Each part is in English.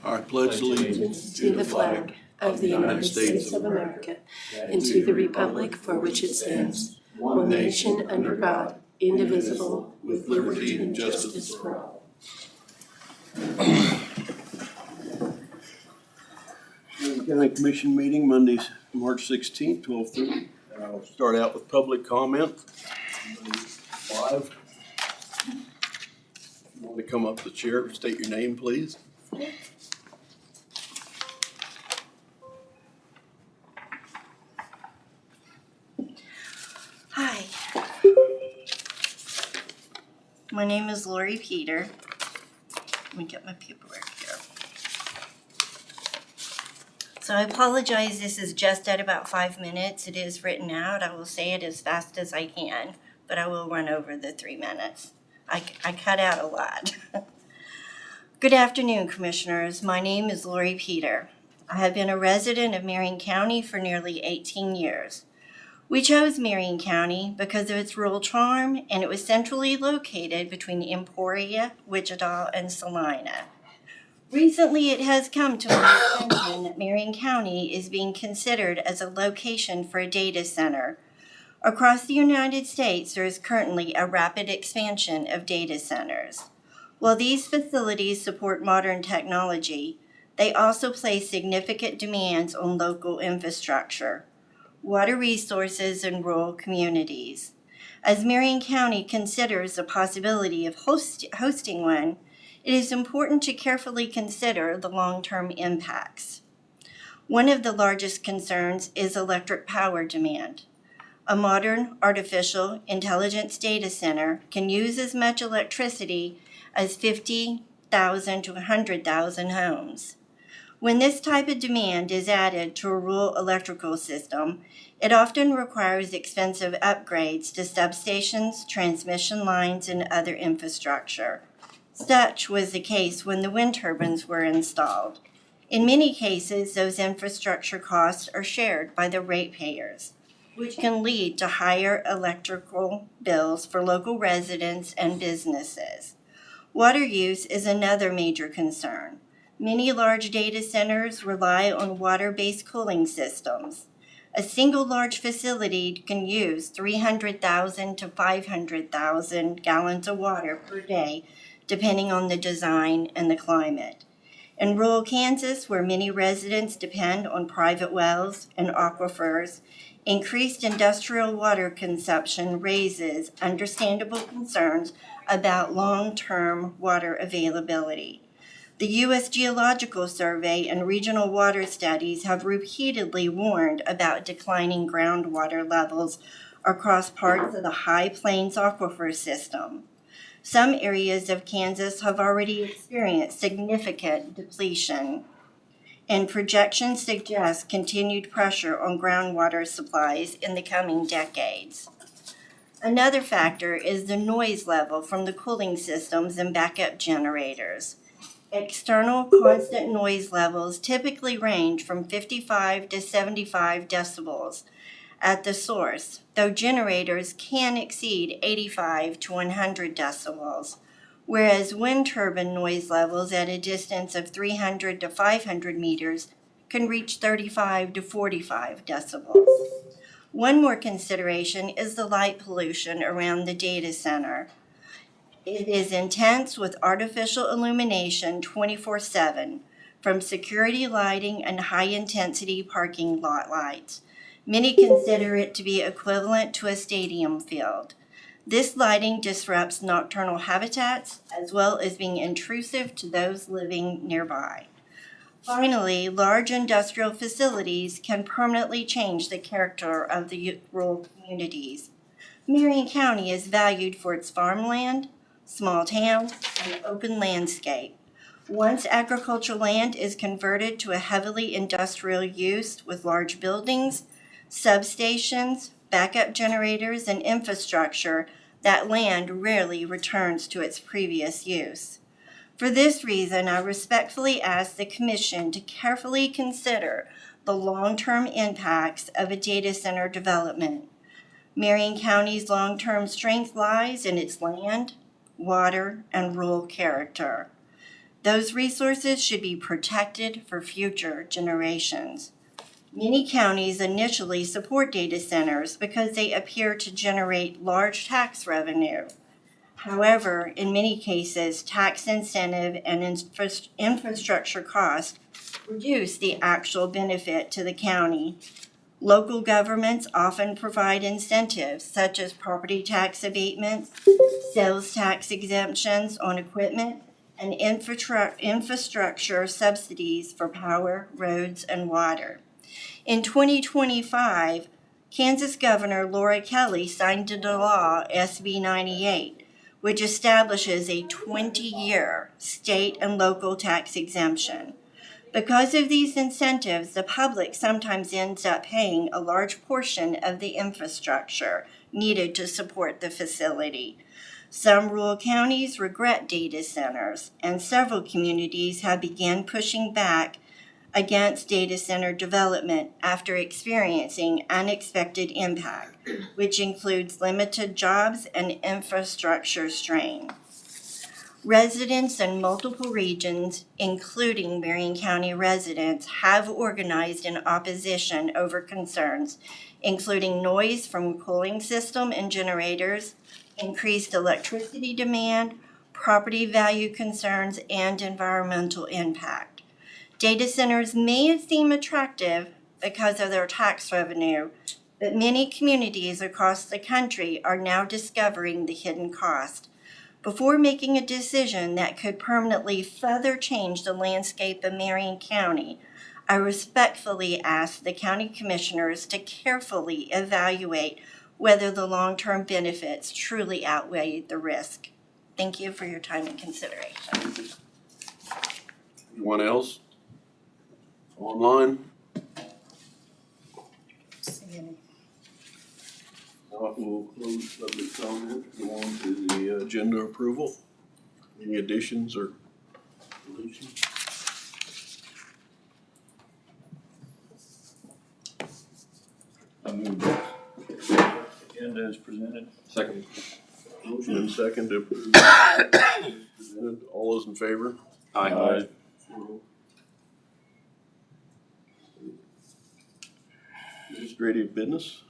I pledge allegiance to the flag of the United States of America and to the republic for which it stands, one nation under God, indivisible, with liberty and justice for all. County Commission meeting Monday, March 16th, 12:30. I'll start out with public comment. Live. If you want to come up to the chair, state your name, please. Hi, my name is Lori Peter. Let me get my paperwork here. So I apologize, this is just at about 5 minutes. It is written out. I will say it as fast as I can, but I will run over the 3 minutes. I cut out a lot. Good afternoon, Commissioners. My name is Lori Peter. I have been a resident of Marion County for nearly 18 years. We chose Marion County because of its rural charm, and it was centrally located between Emporia, Wichita, and Salina. Recently, it has come to my attention that Marion County is being considered as a location for a data center. Across the United States, there is currently a rapid expansion of data centers. While these facilities support modern technology, they also place significant demands on local infrastructure, water resources, and rural communities. As Marion County considers the possibility of hosting one, it is important to carefully consider the long-term impacts. One of the largest concerns is electric power demand. A modern artificial intelligence data center can use as much electricity as 50,000 to 100,000 homes. When this type of demand is added to a rural electrical system, it often requires expensive upgrades to substations, transmission lines, and other infrastructure. Such was the case when the wind turbines were installed. In many cases, those infrastructure costs are shared by the ratepayers, which can lead to higher electrical bills for local residents and businesses. Water use is another major concern. Many large data centers rely on water-based cooling systems. A single large facility can use 300,000 to 500,000 gallons of water per day, depending on the design and the climate. In rural Kansas, where many residents depend on private wells and aquifers, increased industrial water consumption raises understandable concerns about long-term water availability. The U.S. Geological Survey and regional water studies have repeatedly warned about declining groundwater levels across parts of the High Plains Aquifer system. Some areas of Kansas have already experienced significant depletion, and projections suggest continued pressure on groundwater supplies in the coming decades. Another factor is the noise level from the cooling systems and backup generators. External constant noise levels typically range from 55 to 75 decibels at the source, though generators can exceed 85 to 100 decibels, whereas wind turbine noise levels at a distance of 300 to 500 meters can reach 35 to 45 decibels. One more consideration is the light pollution around the data center. It is intense with artificial illumination 24/7 from security lighting and high-intensity parking lot lights. Many consider it to be equivalent to a stadium field. This lighting disrupts nocturnal habitats as well as being intrusive to those living nearby. Finally, large industrial facilities can permanently change the character of the rural communities. Marion County is valued for its farmland, small towns, and open landscape. Once agricultural land is converted to a heavily industrial use with large buildings, substations, backup generators, and infrastructure, that land rarely returns to its previous use. For this reason, I respectfully ask the Commission to carefully consider the long-term impacts of a data center development. Marion County's long-term strength lies in its land, water, and rural character. Those resources should be protected for future generations. Many counties initially support data centers because they appear to generate large tax revenue. However, in many cases, tax incentive and infrastructure costs reduce the actual benefit to the county. Local governments often provide incentives such as property tax abatements, sales tax exemptions on equipment, and infrastructure subsidies for power, roads, and water. In 2025, Kansas Governor Laura Kelly signed into law SB 98, which establishes a 20-year state and local tax exemption. Because of these incentives, the public sometimes ends up paying a large portion of the infrastructure needed to support the facility. Some rural counties regret data centers, and several communities have begun pushing back against data center development after experiencing unexpected impact, which includes limited jobs and infrastructure strain. Residents in multiple regions, including Marion County residents, have organized in opposition over concerns, including noise from cooling system and generators, increased electricity demand, property value concerns, and environmental impact. Data centers may seem attractive because of their tax revenue, but many communities across the country are now discovering the hidden cost. Before making a decision that could permanently further change the landscape of Marion County, I respectfully ask the county commissioners to carefully evaluate whether the long-term benefits truly outweigh the risk. Thank you for your time and consideration. Anyone else? Online? We'll close public comment, go on to the agenda approval. Any additions or deletions? I move the agenda as presented. Second. Motion and second to approve. Presented. All those in favor? Aye. Administrative business?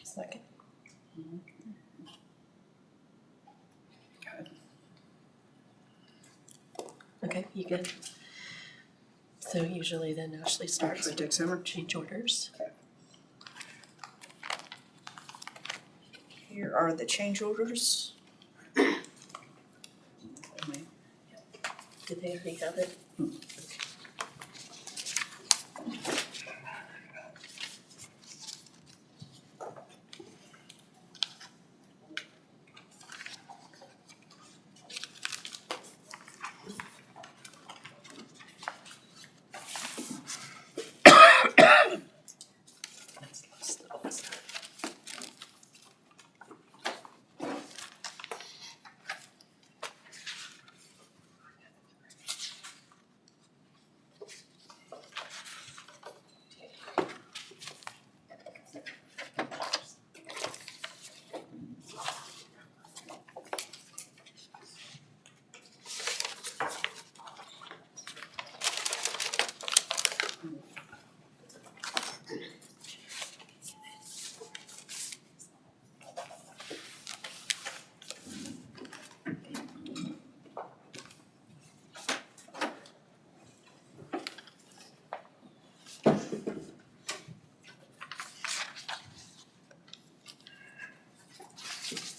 Second. Okay, you good? So usually then Ashley starts with change orders. Here are the change orders. Did they already have it?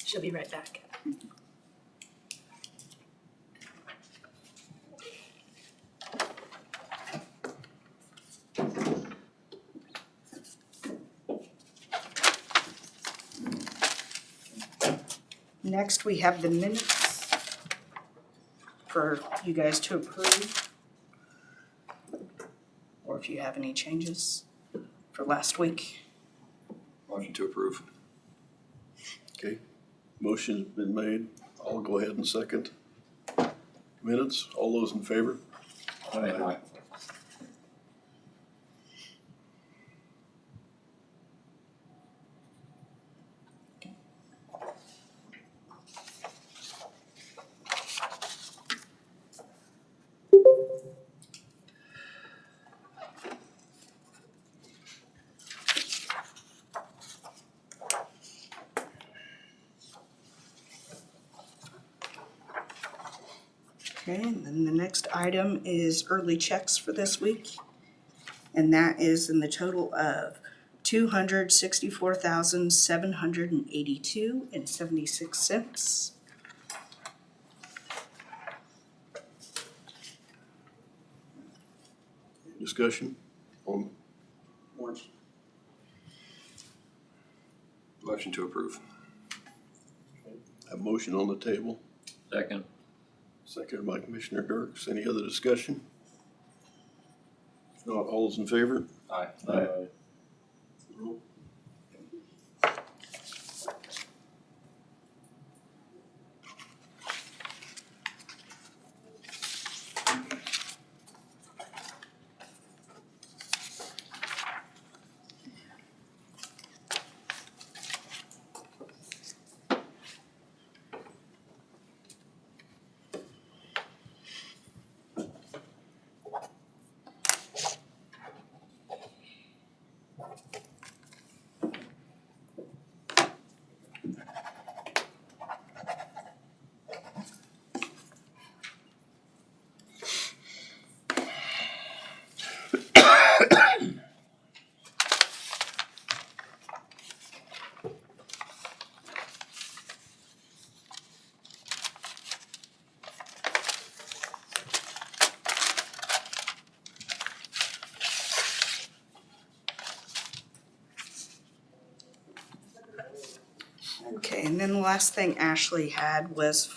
She'll be right back. Next, we have the minutes for you guys to approve. Or if you have any changes for last week. Motion to approve. Okay, motion's been made. I'll go ahead and second. Minutes, all those in favor? Aye. Okay, and then the next item is early checks for this week. And that is in the total of $264,782.76. Discussion on warrants? Motion to approve. Have motion on the table, Second. seconded by Commissioner Dirks. Any other discussion? If not, all those in favor? Aye. Okay, and then the last thing Ashley had was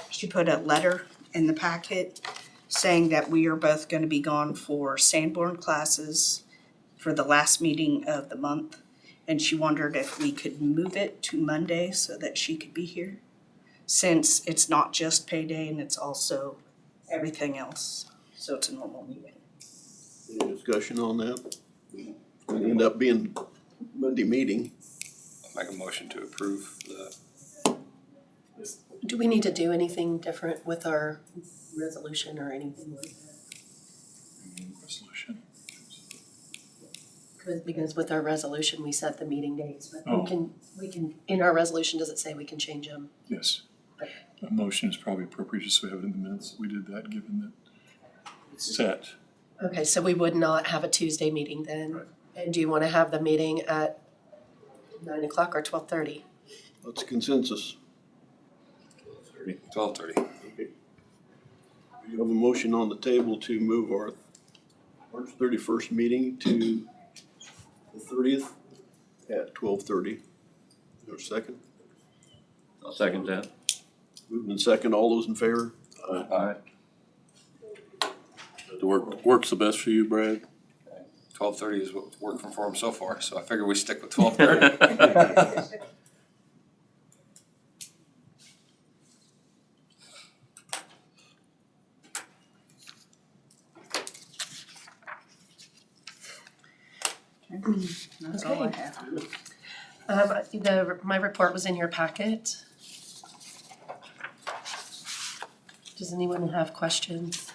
she put a letter in the packet saying that we are both gonna be gone for Sanborn classes for the last meeting of the month. And she wondered if we could move it to Monday so that she could be here, since it's not just payday and it's also everything else. So it's a normal meeting. Any discussion on that? It end up being Monday meeting. I'll make a motion to approve the, Do we need to do anything different with our resolution or anything like that? Resolution. Because with our resolution, we set the meeting dates, but Oh. we can, in our resolution, does it say we can change them? Yes. A motion is probably appropriate, just so we have it in the minutes. We did that, given that it's set. Okay, so we would not have a Tuesday meeting then? Right. And do you wanna have the meeting at 9 o'clock or 12:30? That's consensus. 12:30. Okay. We have a motion on the table to move our March 31st meeting to the 30th at 12:30. Is there a second? I'll second that. Moved in second, all those in favor? Aye. The works the best for you, Brad? 12:30 is what's working for him so far, so I figure we stick with 12:30. That's all I Okay. have. My report was in your packet. Does anyone have questions?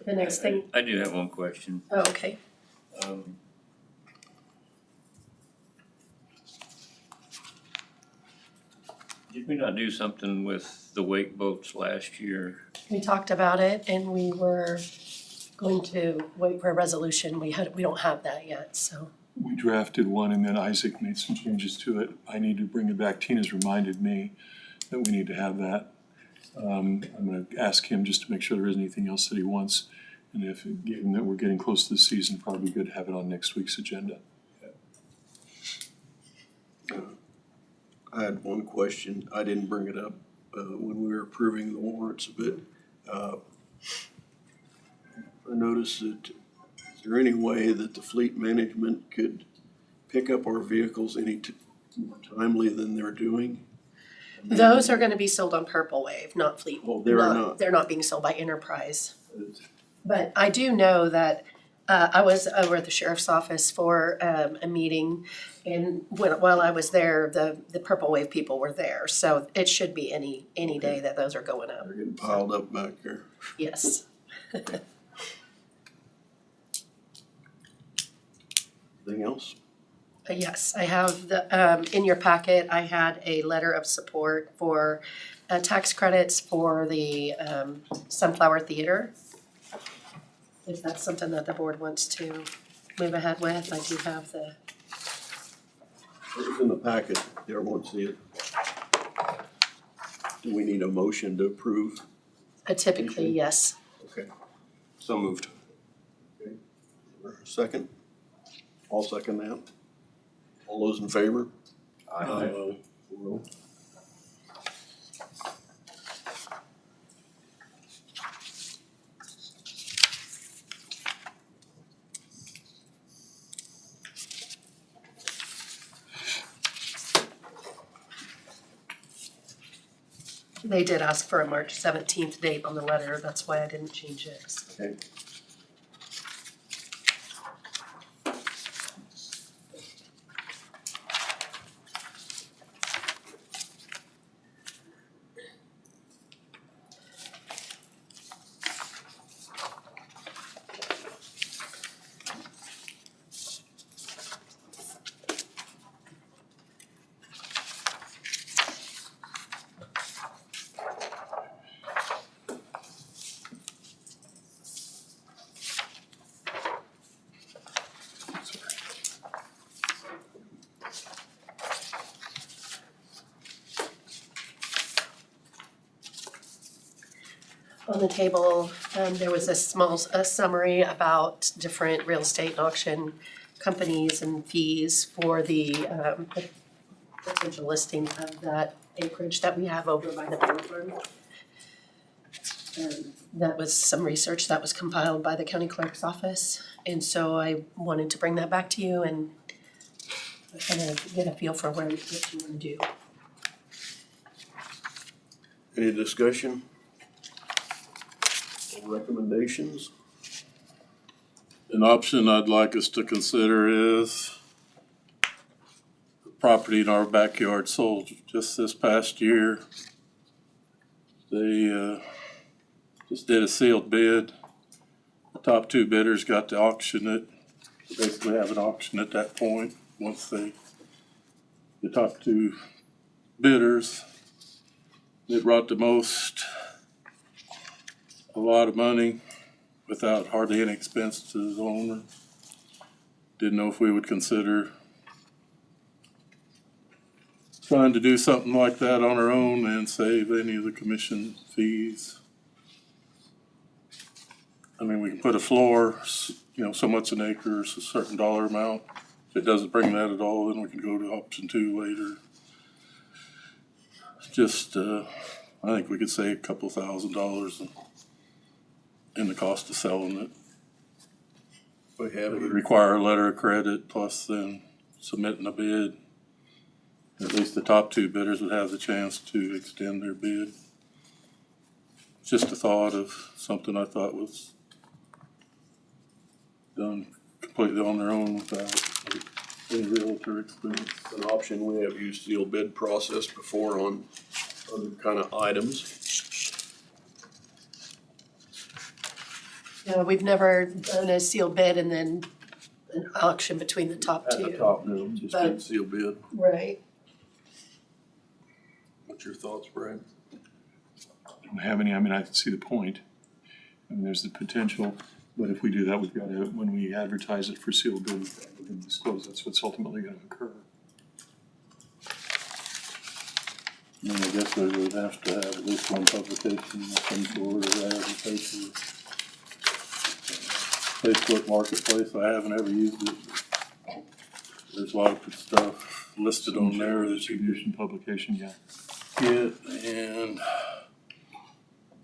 The next thing, I do have one question. oh, okay. Did we not do something with the wake boats last year? We talked about it and we were going to wait for a resolution. We don't have that yet, so. We drafted one and then Isaac made some changes to it. I need to bring it back. Tina's reminded me that we need to have that. I'm gonna ask him just to make sure there isn't anything else that he wants. And if, given that we're getting close to the season, probably good to have it on next week's agenda. I had one question. I didn't bring it up when we were approving the warrants, but I noticed that, is there any way that the fleet management could pick up our vehicles any more timely than they're doing? Those are gonna be sold on Purple Wave, not Fleet. Oh, they are not. They're not being sold by Enterprise. But I do know that I was over at the sheriff's office for a meeting, and while I was there, the Purple Wave people were there. So it should be any day that those are going up. They're getting piled up back there. Yes. Anything else? Yes, I have in your packet, I had a letter of support for tax credits for the Sunflower Theater. If that's something that the board wants to move ahead with, I do have the, It's in the packet. Everyone see it. Do we need a motion to approve? typically, yes. Okay. So moved. Second? I'll second that. All those in favor? Aye. 4-0. They did ask for a March 17th date on the letter, that's why I didn't change it. Okay. On the table, there was a small summary about different real estate and auction companies and fees for the potential listing of that acreage that we have over by the dairy farm. That was some research that was compiled by the county clerk's office, and so I wanted to bring that back to you and kind of get a feel for what you want to do. Any discussion? Recommendations? An option I'd like us to consider is the property in our backyard sold just this past year. They just did a sealed bid. The top two bidders got to auction it. Basically have an auction at that point. Once the top two bidders, it brought the most, a lot of money without hardly any expense to the owner. Didn't know if we would consider trying to do something like that on our own and save any of the commission fees. I mean, we can put a floor, so much an acre is a certain dollar amount. If it doesn't bring that at all, then we can go to option 2 later. Just, I think we could save a couple $1,000s in the cost of selling it. We have It would require a letter of credit plus then submitting a bid. At least the top two bidders would have the chance to extend their bid. Just a thought of something I thought was done completely on their own without any realtor experience. an option. We have used sealed bid process before on other kind of items. Yeah, we've never done a sealed bid and then an auction between the top At two. the top, no, just But- did sealed bid. Right. What's your thoughts, Brad? Don't have any, I mean, I can see the point. I mean, there's the potential, but if we do that, we've got to, when we advertise it for sealed bid, we're going to disclose that's what's ultimately going to occur. I mean, I guess we would have to have at least one publication of some sort of ad in the paper. Facebook Marketplace, I haven't ever used it. There's a lot of good stuff listed on there that you Distribution, publication, yeah. get, and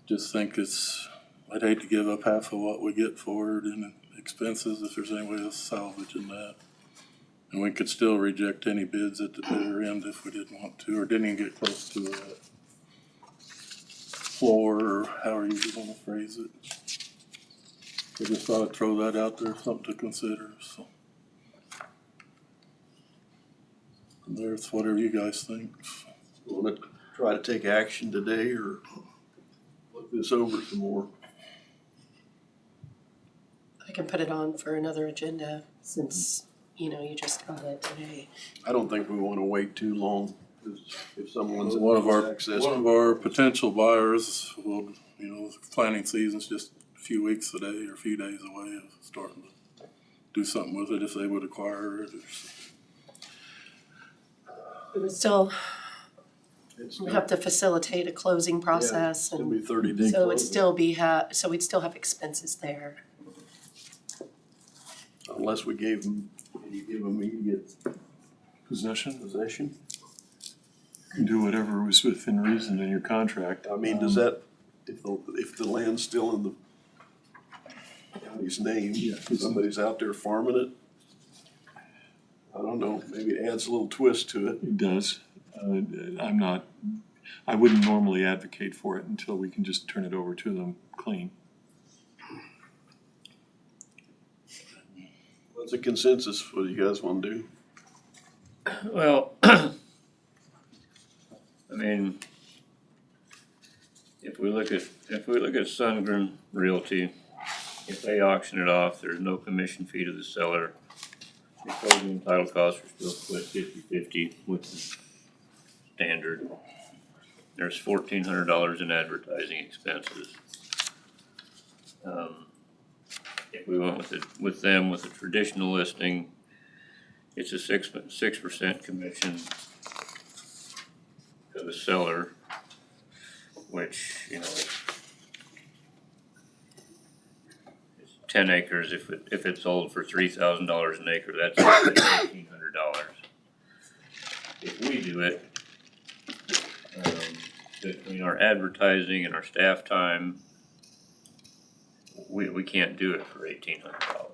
just think I'd hate to give up half of what we get for it in expenses if there's any way of salvaging that. And we could still reject any bids at the bidder end if we didn't want to, or didn't even get close to that floor, or however you want to phrase it. I just thought I'd throw that out there, something to consider, so. And there's whatever you guys think. Want to try to take action today or look this over some more? I can put it on for another agenda since you know, you just got it today. I don't think we wanna wait too long, 'cause if someone's One of access. our potential buyers will, you know, planting season's just a few weeks away or a few days away of starting to do something with it if they would acquire it. It would still It's we have to facilitate a closing process It'll and be 30-day so it would closing. still be so we'd still have expenses there. Unless we gave them, you give them immediate Possession, possession. you can do whatever was within reason in your contract. I mean, does that, if the land's still in the county's name, Yeah. somebody's out there farming it? I don't know, maybe it adds a little twist to it. It does. I wouldn't normally advocate for it until we can just turn it over to them clean. What's the consensus, what do you guys wanna do? Well, I mean, if we look at Sundgren Realty, if they auction it off, there's no commission fee to the seller. The closing and title costs are still split 50-50 with the standard. There's $1,400 in advertising expenses. If we went with them with a traditional listing, it's a 6% commission to the seller, which, you know, it's 10 acres. If it's sold for $3,000 an acre, that's $1,800. If we do it, between our advertising and our staff time, we can't do it for $1,800.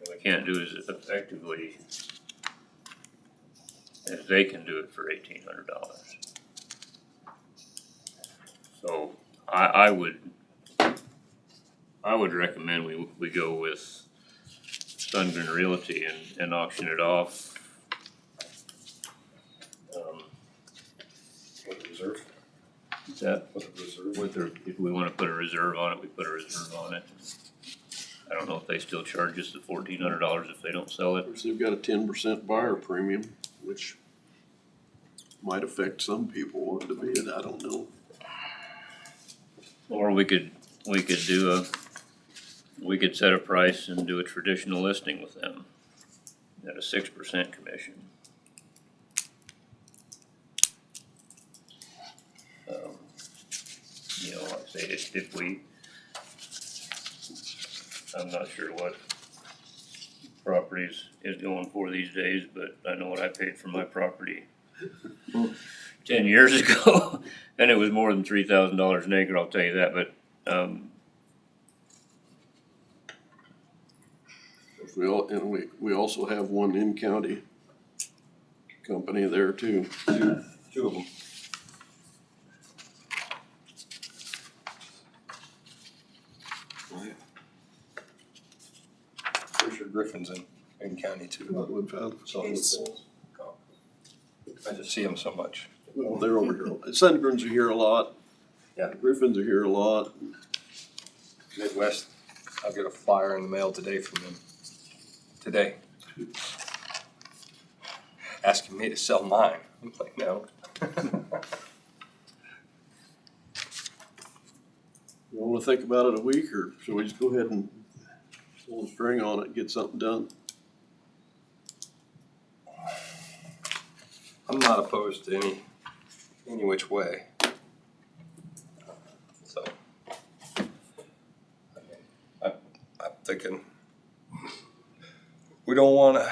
We can't do it as effectively as they can do it for $1,800. So I would recommend we go with Sundgren Realty and auction it off. With the reserve, Is that with the reserve. if we wanna put a reserve on it, we put a reserve on it. I don't know if they still charge us the $1,400 if they don't sell Of it. course, they've got a 10% buyer premium, which might affect some people wanting to bid, I don't know. Or we could set a price and do a traditional listing with them at a 6% commission. You know, like I say, if we, I'm not sure what properties is going for these days, but I know what I paid for my property 10 years ago, and it was more than $3,000 an acre, I'll tell you that, but, We also have one in-county company there too. Two of them. Pretty sure Griffin's in county too. So I just see them so much. Well, they're over here. Sundgrens are here a lot. Yeah. Griffins are here a lot. Midwest, I'll get a flyer in the mail today from them. Today. Asking me to sell mine. I'm like, no. You wanna think about it a week, or should we just go ahead and pull a string on it and get something done? I'm not opposed to any which way. So, I'm thinking, we don't wanna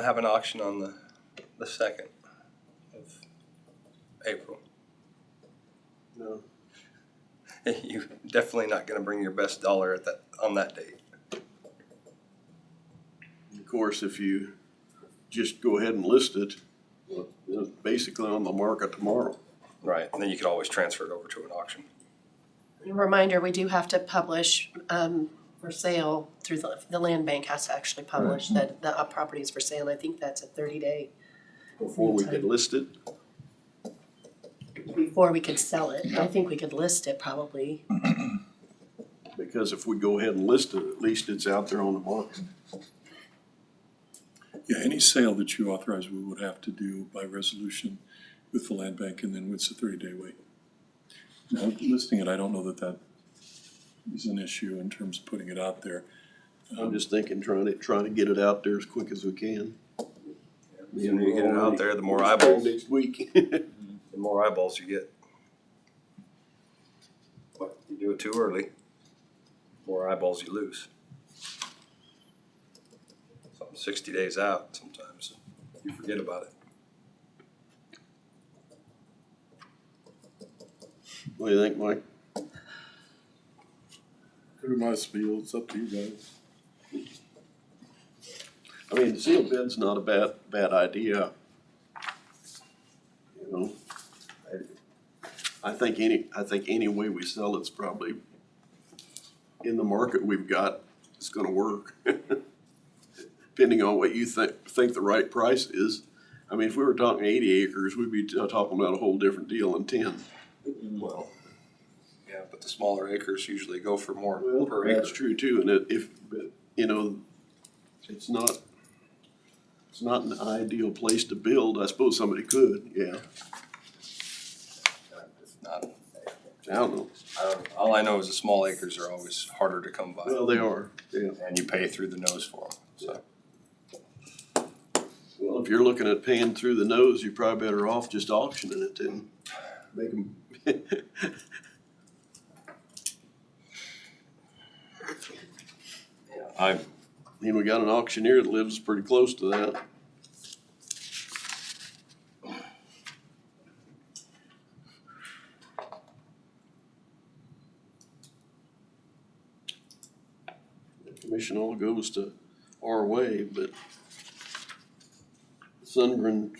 have an auction on the 2nd of April. No. You're definitely not gonna bring your best dollar on that date. Of course, if you just go ahead and list it, well, it's basically on the market tomorrow. Right, and then you could always transfer it over to an auction. Reminder, we do have to publish for sale through the land bank has to actually publish that the property is for sale. I think that's a 30-day Before we could list it. before we could sell it. I think we could list it probably. because if we go ahead and list it, at least it's out there on the market. Yeah, any sale that you authorize, we would have to do by resolution with the land bank, and then it's a 30-day wait. Now, listing it, I don't know that that is an issue in terms of putting it out there. I'm just thinking, trying to get it out there as quick as we can. The sooner you get it out there, the more eyeballs, Next week. the more eyeballs you get. But if you do it too early, the more eyeballs you lose. 60 days out, sometimes you forget about it. What do you think, Mike? Pretty much feel it's up to you guys. I mean, the sealed bid's not a bad idea. You know, I think any way we sell it's probably in the market we've got, it's gonna work. Depending on what you think the right price is. I mean, if we were talking 80 acres, we'd be talking about a whole different deal than 10. Well, yeah, but the smaller acres usually go for more Well, per acre. that's true too, and but, you know, it's not an ideal place to build. I suppose somebody could, yeah. It's not, I don't know. all I know is the small acres are always harder to come by. Well, they are, yeah. And you pay through the nose for them, so. Well, if you're looking at paying through the nose, you're probably better off just auctioning it and make them. I, We got an auctioneer that lives pretty close to that. The commission all goes to our way, but Sundgren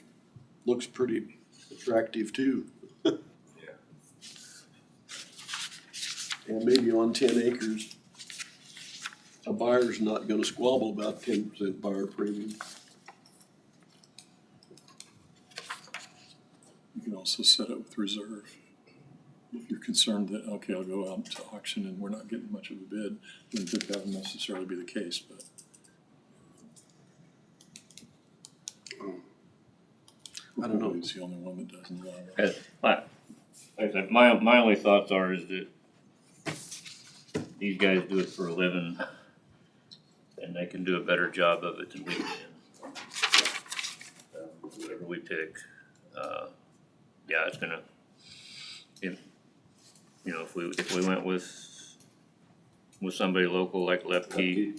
looks pretty attractive too. And maybe on 10 acres, a buyer's not gonna squabble about 10% buyer premium. You can also set it with reserve. If you're concerned that, okay, I'll go out to auction and we're not getting much of a bid, then that wouldn't necessarily be the case, but. I don't know. He's the only one that doesn't allow it. as- like I said, my only thoughts are is that these guys do it for a living and they can do a better job of it than we can. Whatever we pick, yeah, it's gonna, if we went with somebody local like Lepke,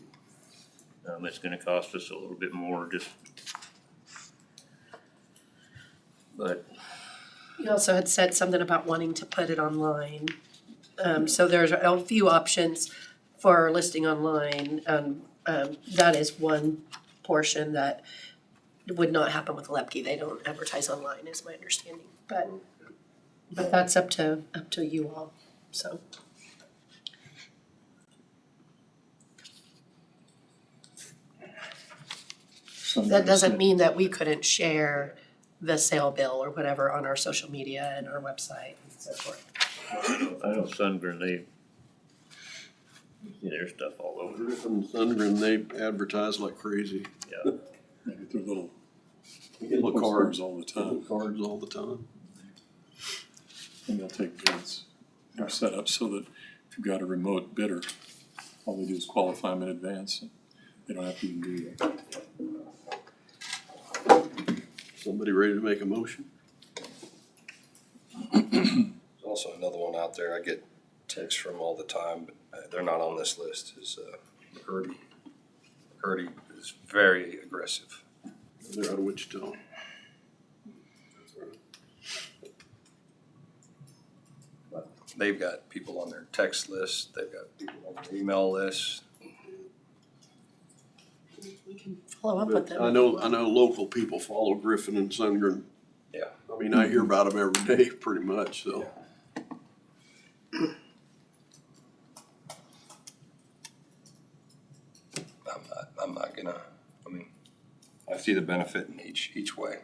it's gonna cost us a little bit more just. But You also had said something about wanting to put it online. So there's a few options for listing online. That is one portion that would not happen with Lepke. They don't advertise online, is my understanding. But that's up to you all, so. That doesn't mean that we couldn't share the sale bill or whatever on our social media and our website and so forth. I know Sundgren, they see their stuff all over. Griffin and Sundgren, they advertise like crazy. Yeah. They get their little Little postcards cards, all the time, cards all the time. and they'll take bids. They're set up so that if you've got a remote bidder, all they do is qualify them in advance. They don't have to even do that. Somebody ready to make a motion? There's also another one out there I get texts from all the time, but they're not on this list, is McCurdy. McCurdy is very aggressive. They're out of Wichita. They've got people on their text list, they've got people on their email list. We can follow up with But them. I know local people follow Griffin and Sundgren. Yeah. I mean, I hear about them every day, pretty much, so. I'm not gonna, I mean, I see the benefit in each way.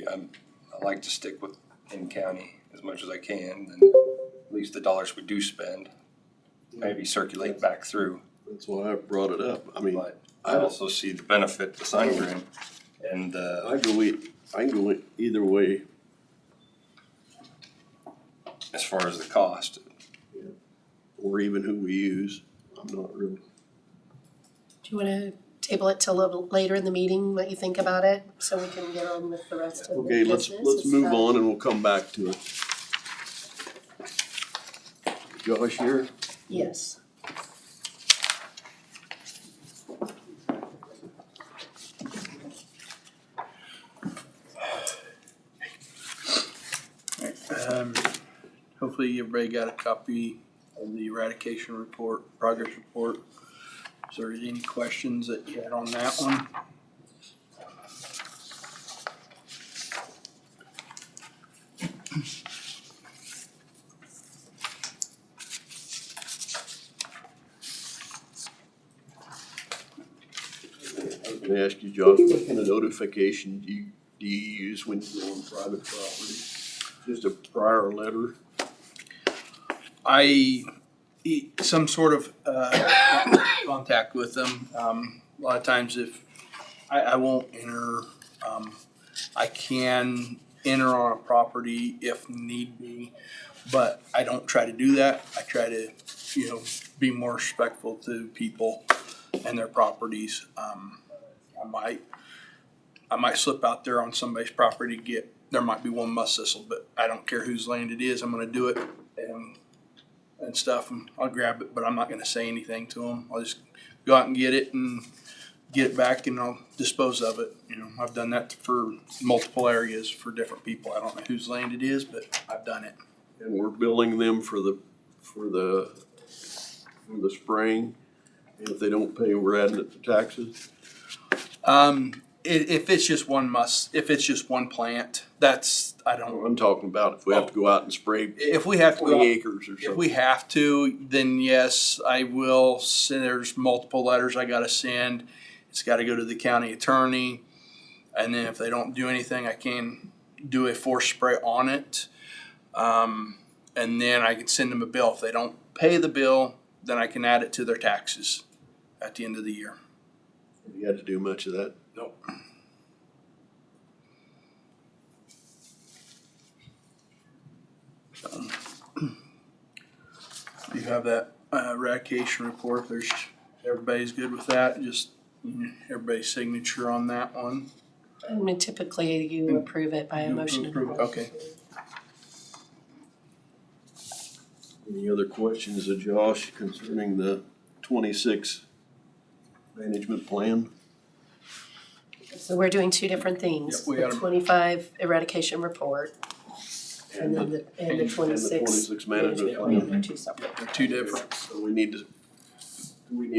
I like to stick with in county as much as I can, and at least the dollars we do spend, maybe circulate back through. That's why I brought it up. I mean, But I also see the benefit to Sundgren and, I can go either way. as far as the cost. Or even who we use. I'm not real. Do you wanna table it till a little later in the meeting, what you think about it, so we can get on with the rest of the Okay, business? let's Is move that- on and we'll come back to it. Josh here? Yes. Hopefully everybody got a copy of the eradication report, progress report. Is there any questions that you had on that one? I was gonna ask you, Josh, what kind of notification do you use when you're on private property? Just a prior letter? Some sort of contact with them. A lot of times if, I won't enter, I can enter on a property if need be, but I don't try to do that. I try to, be more respectful to people and their properties. I might slip out there on somebody's property to there might be one musk thistle, but I don't care whose land it is, I'm gonna do it and stuff, and I'll grab it, but I'm not gonna say anything to them. I'll just go out and get it back and I'll dispose of it. I've done that for multiple areas for different people. I don't know whose land it is, but I've done it. And we're billing them for the spraying, and if they don't pay, we're adding it to taxes? If it's just one plant, I'm talking about if we have to go out and spray if we have to go 20 out, acres or something. if we have to, then yes, I will send, there's multiple letters I gotta send. It's gotta go to the county attorney. And then if they don't do anything, I can do a force spray on it. And then I can send them a bill. If they don't pay the bill, then I can add it to their taxes at the end of the year. Have you had to do much of that? Nope. You have that eradication report. Everybody's good with that. Just everybody's signature on that one. I mean, typically you approve it by a You motion. approve it, okay. Any other questions of Josh concerning the 26 management plan? So we're doing two different things. Yep, we The got 'em. 25 eradication report and then the 26 26 management management plan. plan. They're two separate. They're two different. So we need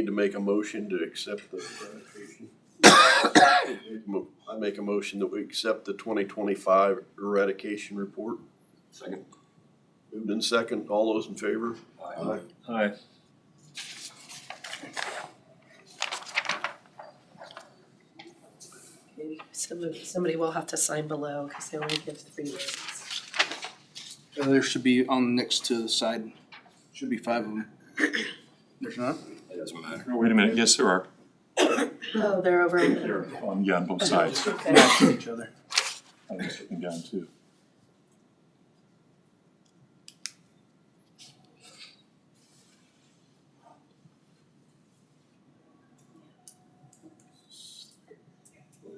to make a motion to accept the eradication. I make a motion that we accept the 2025 eradication report. Second. Moved in second, all those in favor? Aye. Aye. Somebody will have to sign below because they only give 3 days. There should be on next to the side, should be 5 of them. There's not? It doesn't matter. Oh, wait a minute, yes, there are. Oh, they're over in the. They're on both sides. Okay. Match each other. I was looking down too.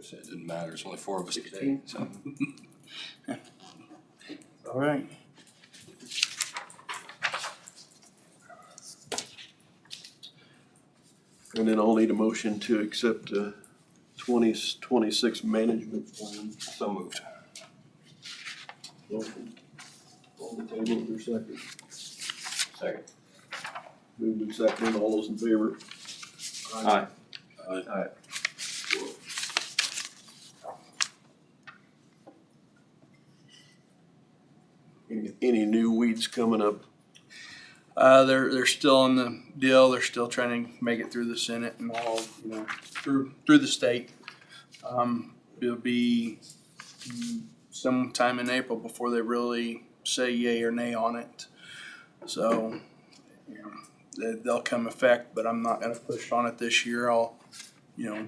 It didn't matter. There's only 4 of us today, so. All right. And then I'll need a motion to accept the 2026 management plan. So moved. Motion on the table, for second. Second. Moved in second, all those in favor? Aye. Aye. Any new weeds coming up? They're still in the deal. They're still trying to make it through the Senate and all, through the state. It'll be sometime in April before they really say yay or nay on it. So, you know, they'll come effect, but I'm not gonna push on it this year. I'll, you know,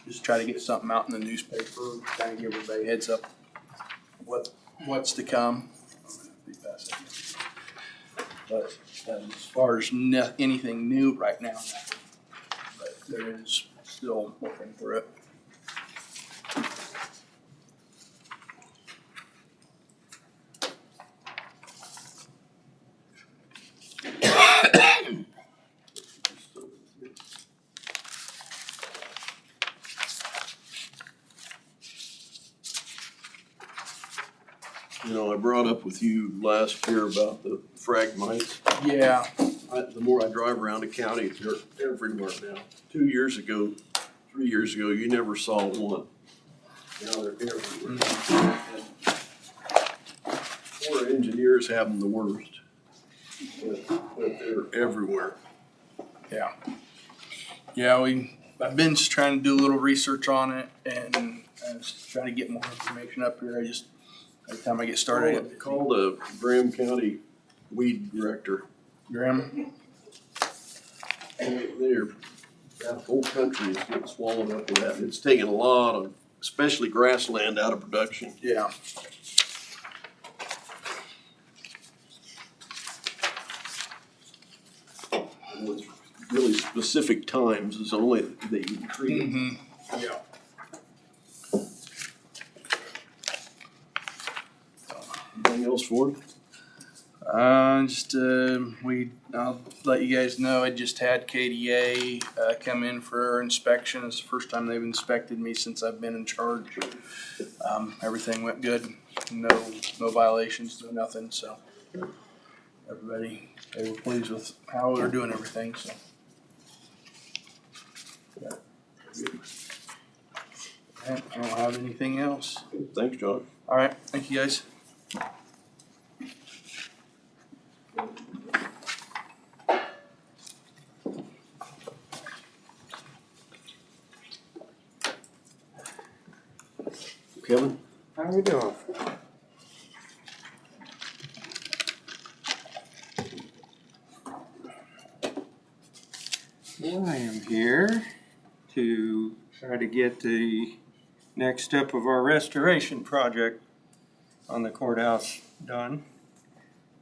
just try to get something out in the newspaper, kind of give everybody a heads up what's to come. But as far as anything new right now, but there is still working through it. You know, I brought up with you last year about the frag mites. Yeah, The more I drive around the county, they're everywhere now. 2 years ago, 3 years ago, you never saw one. Now they're everywhere. And poor engineers have them the worst. But they're everywhere. yeah. Yeah, I've been just trying to do a little research on it and just trying to get more information up here. Every time I get started, Call the Graham County Weed Director. Graham. That whole country is getting swallowed up with that. It's taking a lot of, especially grassland, out of production. Yeah. And with really specific times is only that you can treat it. Mm-hmm. Yeah. Anything else for it? I'll let you guys know, I just had KDA, come in for our inspection. It's the first time they've inspected me since I've been in charge. Everything went good, no violations, no nothing, so. They were pleased with how we were doing everything, so. Yeah. I don't have anything else. Thanks, John. All right, thank you guys. Kevin? How we doing? Well, I am here to try to get the next step of our restoration project on the courthouse done.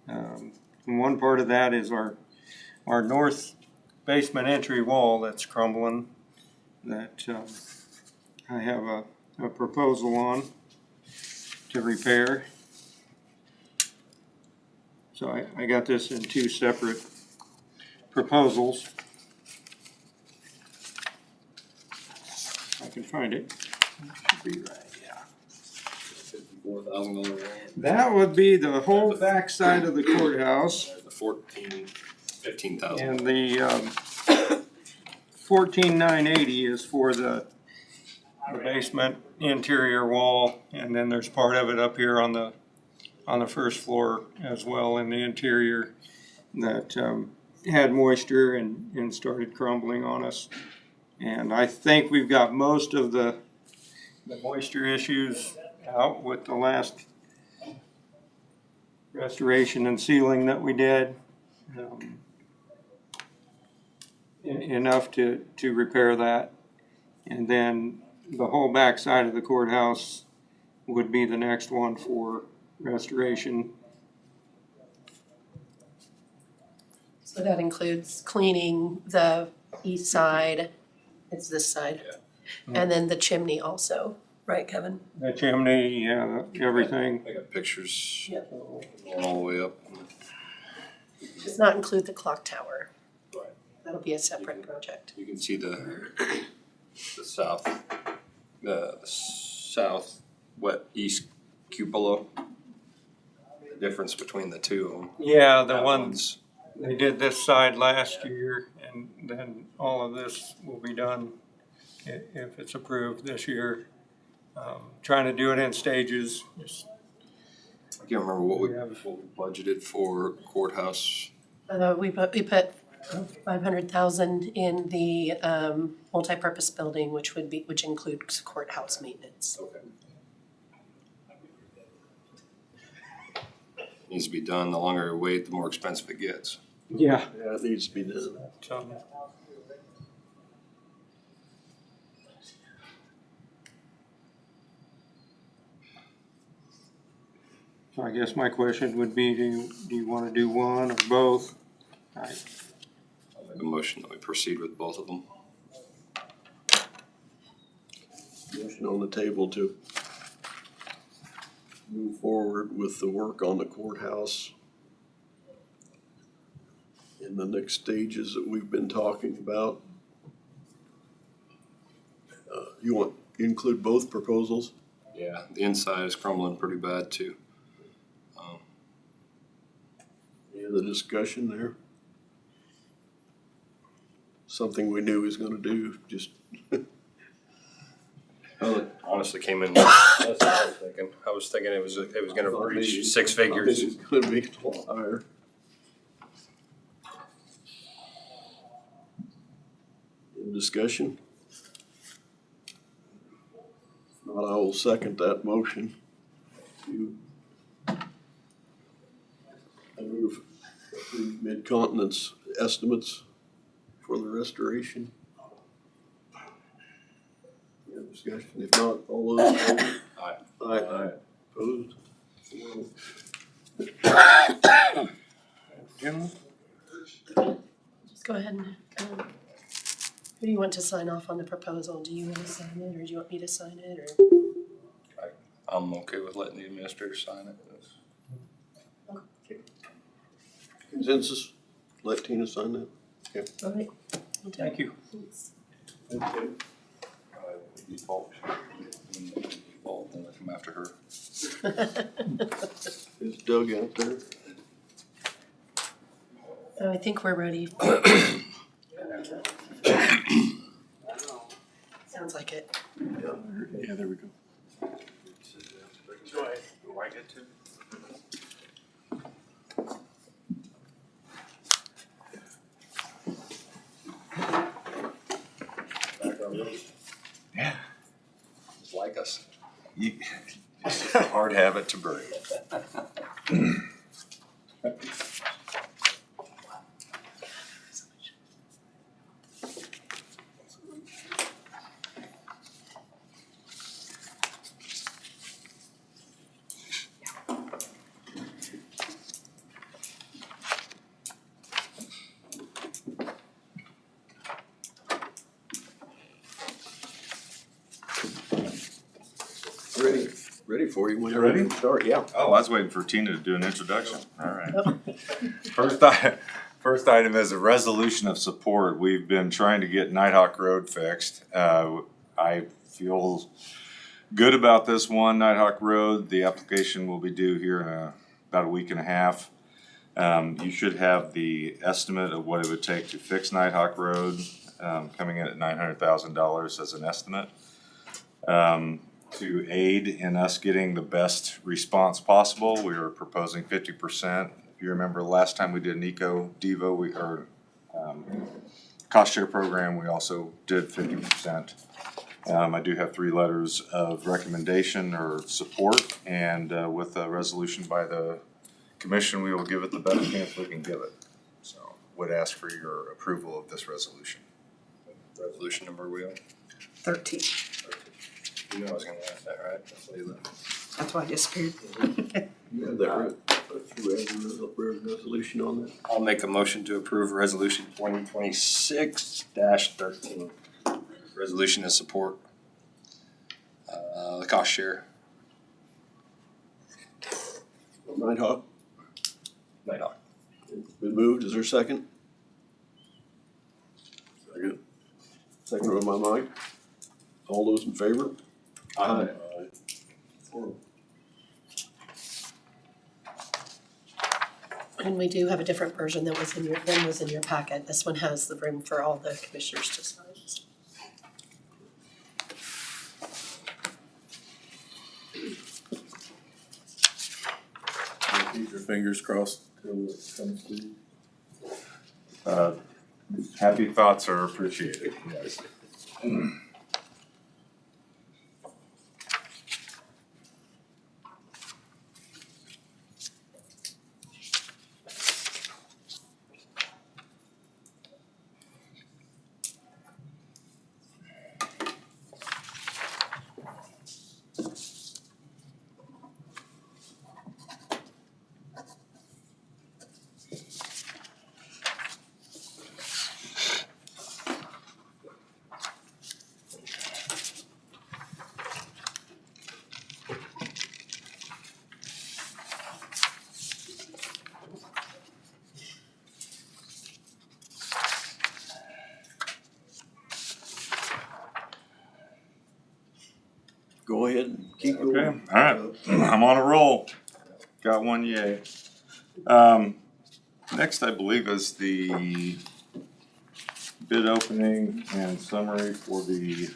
And one part of that is our north basement entry wall that's crumbling that I have a proposal on to repair. So I got this in two separate proposals. I can find it. Should be right, yeah. $54,000 That would be the whole back side of the courthouse. the 15,000. And the 14,980 is for the basement interior wall, and then there's part of it up here on the first floor as well in the interior that had moisture and started crumbling on us. And I think we've got most of the moisture issues out with the last restoration and sealing that we did. Enough to repair that. And then the whole back side of the courthouse would be the next one for restoration. So that includes cleaning the east side, it's this side, and then the chimney also, right, Kevin? The chimney, yeah, everything. I got pictures Yep. going all the way up. Does not include the clock tower. Right. That'll be a separate project. You can see the south east cupola. The difference between the two of them. Yeah, the That ones, they did this side last year, and then all of this will be done if it's approved this year. Trying to do it in stages. Just I can't remember what we budgeted for courthouse. We put 500,000 in the multipurpose building, which includes courthouse maintenance. Okay. Needs to be done. The longer we wait, the more expensive it gets. Yeah. Yeah, it needs to be done. So I guess my question would be, do you wanna do one or both? I'll make a motion that we proceed with both of them. Motion on the table to move forward with the work on the courthouse in the next stages that we've been talking about. You want to include both proposals? Yeah, the inside is crumbling pretty bad too. Any other discussion there? Something we knew he was gonna do, just Honestly came in, that's what I was thinking. I was thinking it was gonna reach six figures. It's gonna be a lot higher. Any discussion? If not, I will second that motion to approve Mid-Continent's estimates for the restoration. Any discussion? If not, all those in favor? Aye. Aye. Opposed? Gentlemen? Just go ahead and, who do you want to sign off on the proposal? Do you want to sign it, or do you want me to sign it, or? I'm okay with letting the administrator sign it. Consensus? Let Tina sign that? All right. Thank you. Thanks. Okay. Default, then I come after her. Is Doug out there? I think we're ready. Sounds like it. Yeah, there we go. Do I get to? Yeah. Just like us. It's a hard habit to break. Ready for you when you're Ready? ready to start, yeah. Oh, I was waiting for Tina to do an introduction. All right. First item is a resolution of support. We've been trying to get Nighthawk Road fixed. I feel good about this one, Nighthawk Road. The application will be due here in about a week and a half. You should have the estimate of what it would take to fix Nighthawk Road, coming in at $900,000 as an estimate. To aid in us getting the best response possible, we are proposing 50%. If you remember last time we did an Devo, cost share program, we also did 50%. I do have 3 letters of recommendation or support, and with a resolution by the commission, we will give it the best chance we can give it. So would ask for your approval of this resolution. Resolution number we on? 13. You know I was gonna ask that, right? That's what you left. That's why I disappeared. You have that resolution on that? I'll make a motion to approve resolution 2026-13. Resolution to support the cost share. Nighthawk, Nighthawk. it's been moved, is there a second? Second. Second by Mike. All those in favor? Aye. And we do have a different version that was in your packet. This one has the room for all the commissioners to sign. Keep your fingers crossed till it comes to. Happy thoughts are appreciated, yes. ahead and keep going. Okay, all right, I'm on a roll. Got one yay. Next, I believe, is the bid opening and summary for the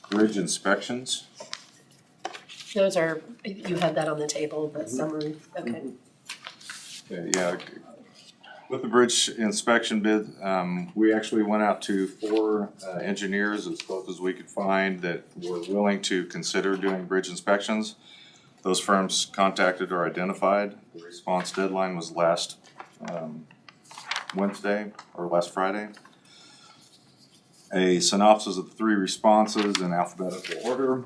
bridge inspections. Those are, you had that on the table, the summary, okay. Yeah, with the bridge inspection bid, we actually went out to 4 engineers as close as we could find that were willing to consider doing bridge inspections. Those firms contacted or identified. The response deadline was last Wednesday or last Friday. A synopsis of the 3 responses in alphabetical order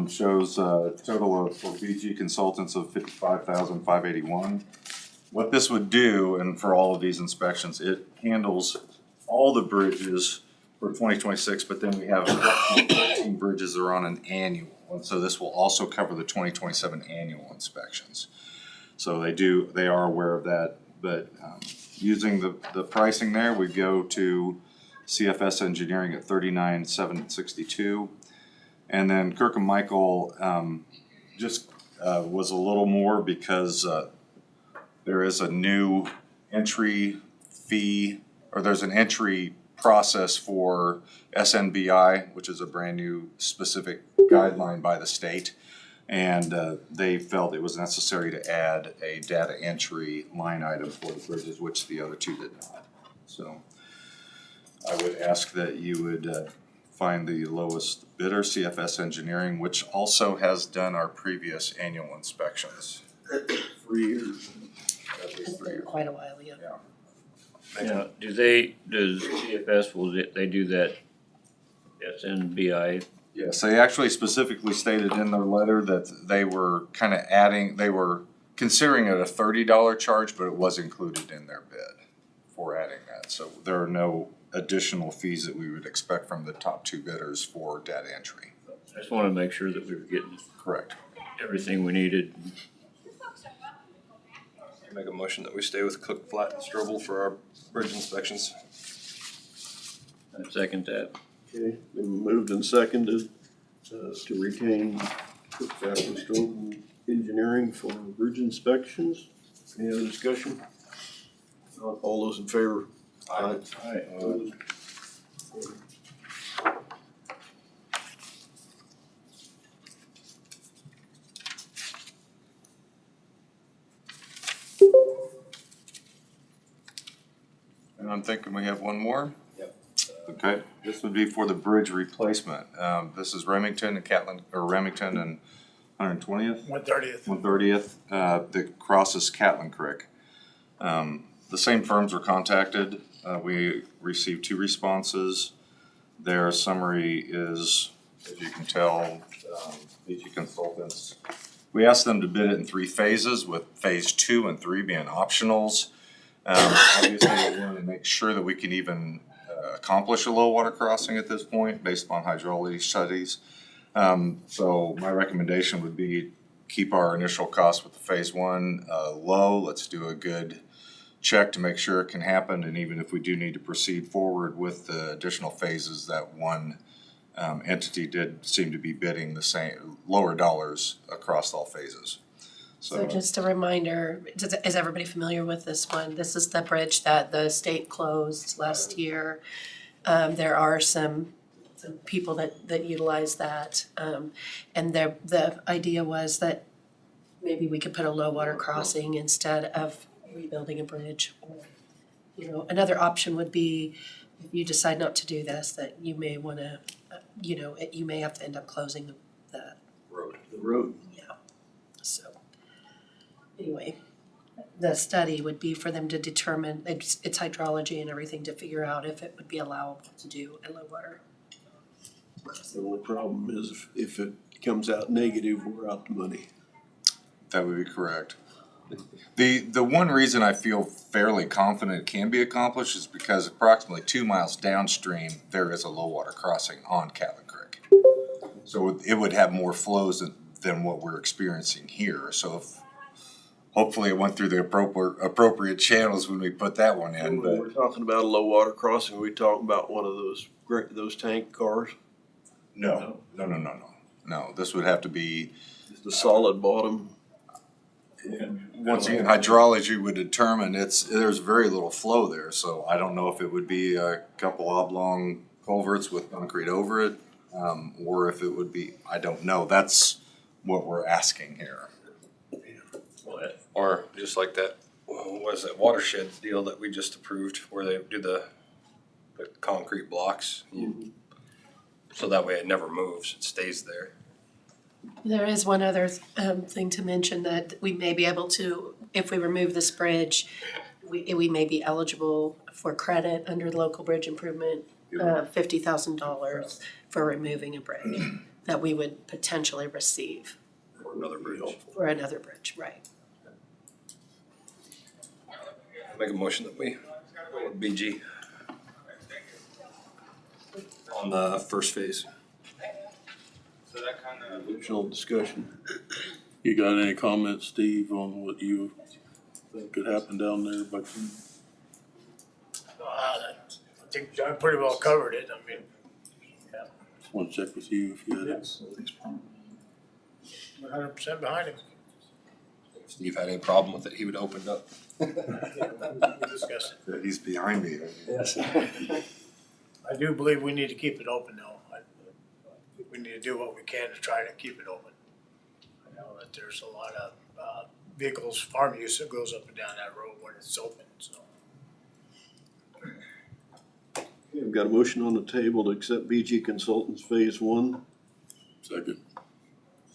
shows a total of, for BG Consultants, of $55,581. What this would do, and for all of these inspections, it handles all the bridges for 2026, but then we have 14 bridges that are on an annual. And so this will also cover the 2027 annual inspections. So they are aware of that, but using the pricing there, we go to CFS Engineering at $39,762. And then Kirk and Michael just was a little more because there is a new entry fee, or there's an entry process for SNBI, which is a brand new specific guideline by the state. And they felt it was necessary to add a data entry line item for the bridges, which the other 2 did not. So I would ask that you would find the lowest bidder, CFS Engineering, which also has done our previous annual inspections. 3 years. At least It's 3 been years. quite a while, yeah. Now, does CFS, will they do that SNBI? Yes, they actually specifically stated in their letter that they were kind of they were considering it a $30 charge, but it was included in their bid for adding that. So there are no additional fees that we would expect from the top 2 bidders for data entry. I just wanna make sure that we were getting Correct. everything we needed. Make a motion that we stay with Cook, Flat, and Strobel for our bridge inspections. I second that. Okay, been moved and seconded to retain Cook, Flat, and Strobel Engineering for bridge inspections. Any other discussion? Not all those in favor? Aye. Aye. And I'm thinking we have one more. Yep. Okay, this would be for the bridge replacement. This is Remington and Catlin, or Remington and 120th? 130th. 130th, that crosses Catlin Creek. The same firms were contacted. We received 2 responses. Their summary is, as you can tell, BG Consultants. We asked them to bid it in 3 phases, with phase 2 and 3 being optionals. Obviously, we want to make sure that we can even accomplish a low water crossing at this point based upon hydrology studies. So my recommendation would be keep our initial cost with the phase 1 low. Let's do a good check to make sure it can happen, and even if we do need to proceed forward with the additional phases, that one entity did seem to be bidding the same lower dollars across all phases. So just a reminder, is everybody familiar with this one? This is the bridge that the state closed last year. There are some people that utilize that. And the idea was that maybe we could put a low water crossing instead of rebuilding a bridge. You know, another option would be, if you decide not to do this, that you may wanna, you may have to end up closing the road. Yeah, so. Anyway, the study would be for them to determine its hydrology and everything to figure out if it would be allowable to do a low water. The only problem is if it comes out negative, we're out the money. That would be correct. The one reason I feel fairly confident it can be accomplished is because approximately 2 miles downstream, there is a low water crossing on Catlin Creek. So it would have more flows than what we're experiencing here. So if hopefully it went through the appropriate channels when we put that one in. When we're talking about a low water crossing, we talking about one of those tank cars? No. No, this would have to be, Just a solid bottom. once again, hydrology would determine there's very little flow there, so I don't know if it would be a couple oblong culverts with concrete over it, or if it would be, I don't know, that's what we're asking here. Or just like that, what was that watershed deal that we just approved where they do the concrete blocks? So that way it never moves, it stays there. There is one other thing to mention, that we may be able to, if we remove this bridge, we may be eligible for credit under the local bridge improvement, $50,000 for removing a bridge that we would potentially receive For another bridge. for another bridge, right? Make a motion that we go with BG on the first phase. Additional discussion. You got any comments, Steve, on what you think could happen down there? But I think John pretty well covered it. I mean, just want to check with you if you had it. 100% behind him. If Steve had any problem with it, he would open it up. We discussed it. He's behind me. Yes. I do believe we need to keep it open though. I think we need to do what we can to try to keep it open. I know that there's a lot of vehicles, farm use that goes up and down that road when it's open, so. Okay, we've got a motion on the table to accept BG Consultants Phase 1. Second.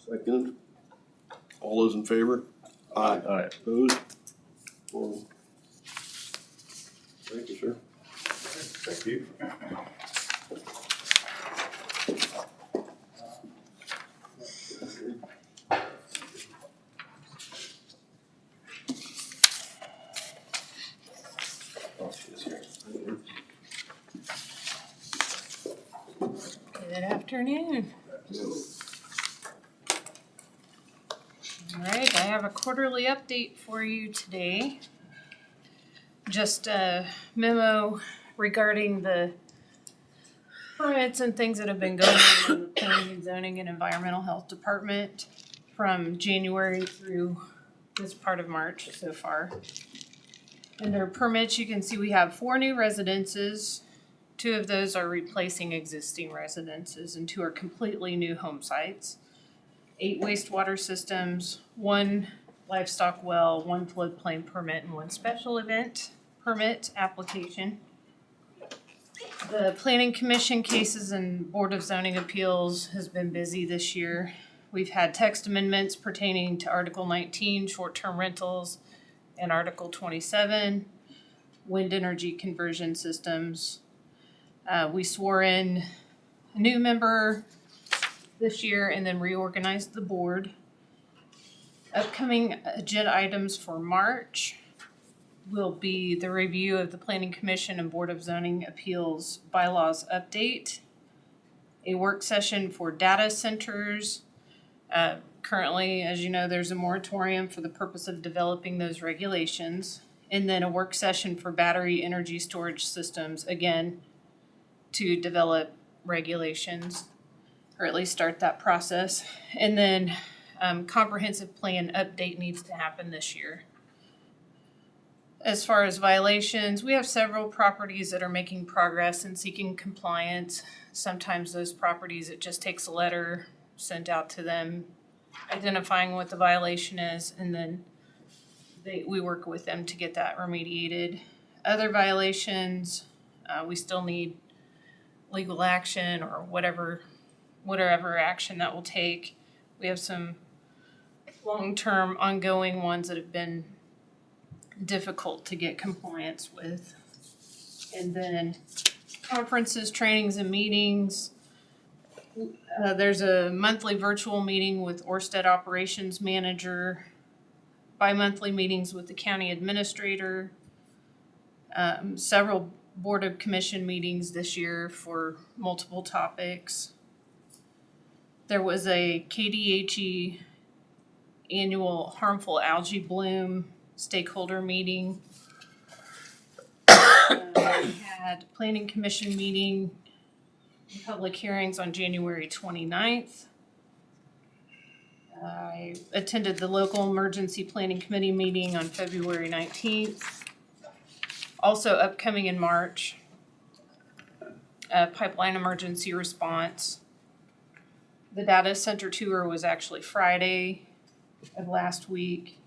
Second. All those in favor? Aye. Aye. Opposed? Or- Thank you, sir. Thank you. Good afternoon. All right, I have a quarterly update for you today. Just a memo regarding the permits and things that have been going on in the planning and zoning and environmental health department from January through this part of March so far. Under permits, you can see we have 4 new residences. 2 of those are replacing existing residences and 2 are completely new home sites. 8 wastewater systems, 1 livestock well, 1 floodplain permit, and 1 special event permit application. The Planning Commission cases and Board of Zoning Appeals has been busy this year. We've had text amendments pertaining to Article 19, short-term rentals, and Article 27, wind energy conversion systems. We swore in a new member this year and then reorganized the board. Upcoming agenda items for March will be the review of the Planning Commission and Board of Zoning Appeals bylaws update, a work session for data centers. Currently, as you know, there's a moratorium for the purpose of developing those regulations, and then a work session for battery energy storage systems, again, to develop regulations, or at least start that process. And then comprehensive plan update needs to happen this year. As far as violations, we have several properties that are making progress and seeking compliance. Sometimes those properties, it just takes a letter sent out to them identifying what the violation is, and then we work with them to get that remediated. Other violations, we still need legal action or whatever action that will take. We have some long-term ongoing ones that have been difficult to get compliance with. And then conferences, trainings, and meetings. There's a monthly virtual meeting with Orsted Operations Manager, bi-monthly meetings with the county administrator, several Board of Commission meetings this year for multiple topics. There was a KDHE annual harmful algae bloom stakeholder meeting. We had Planning Commission meeting, public hearings on January 29th. I attended the local emergency planning committee meeting on February 19th. Also upcoming in March, pipeline emergency response. The data center tour was actually Friday of last week.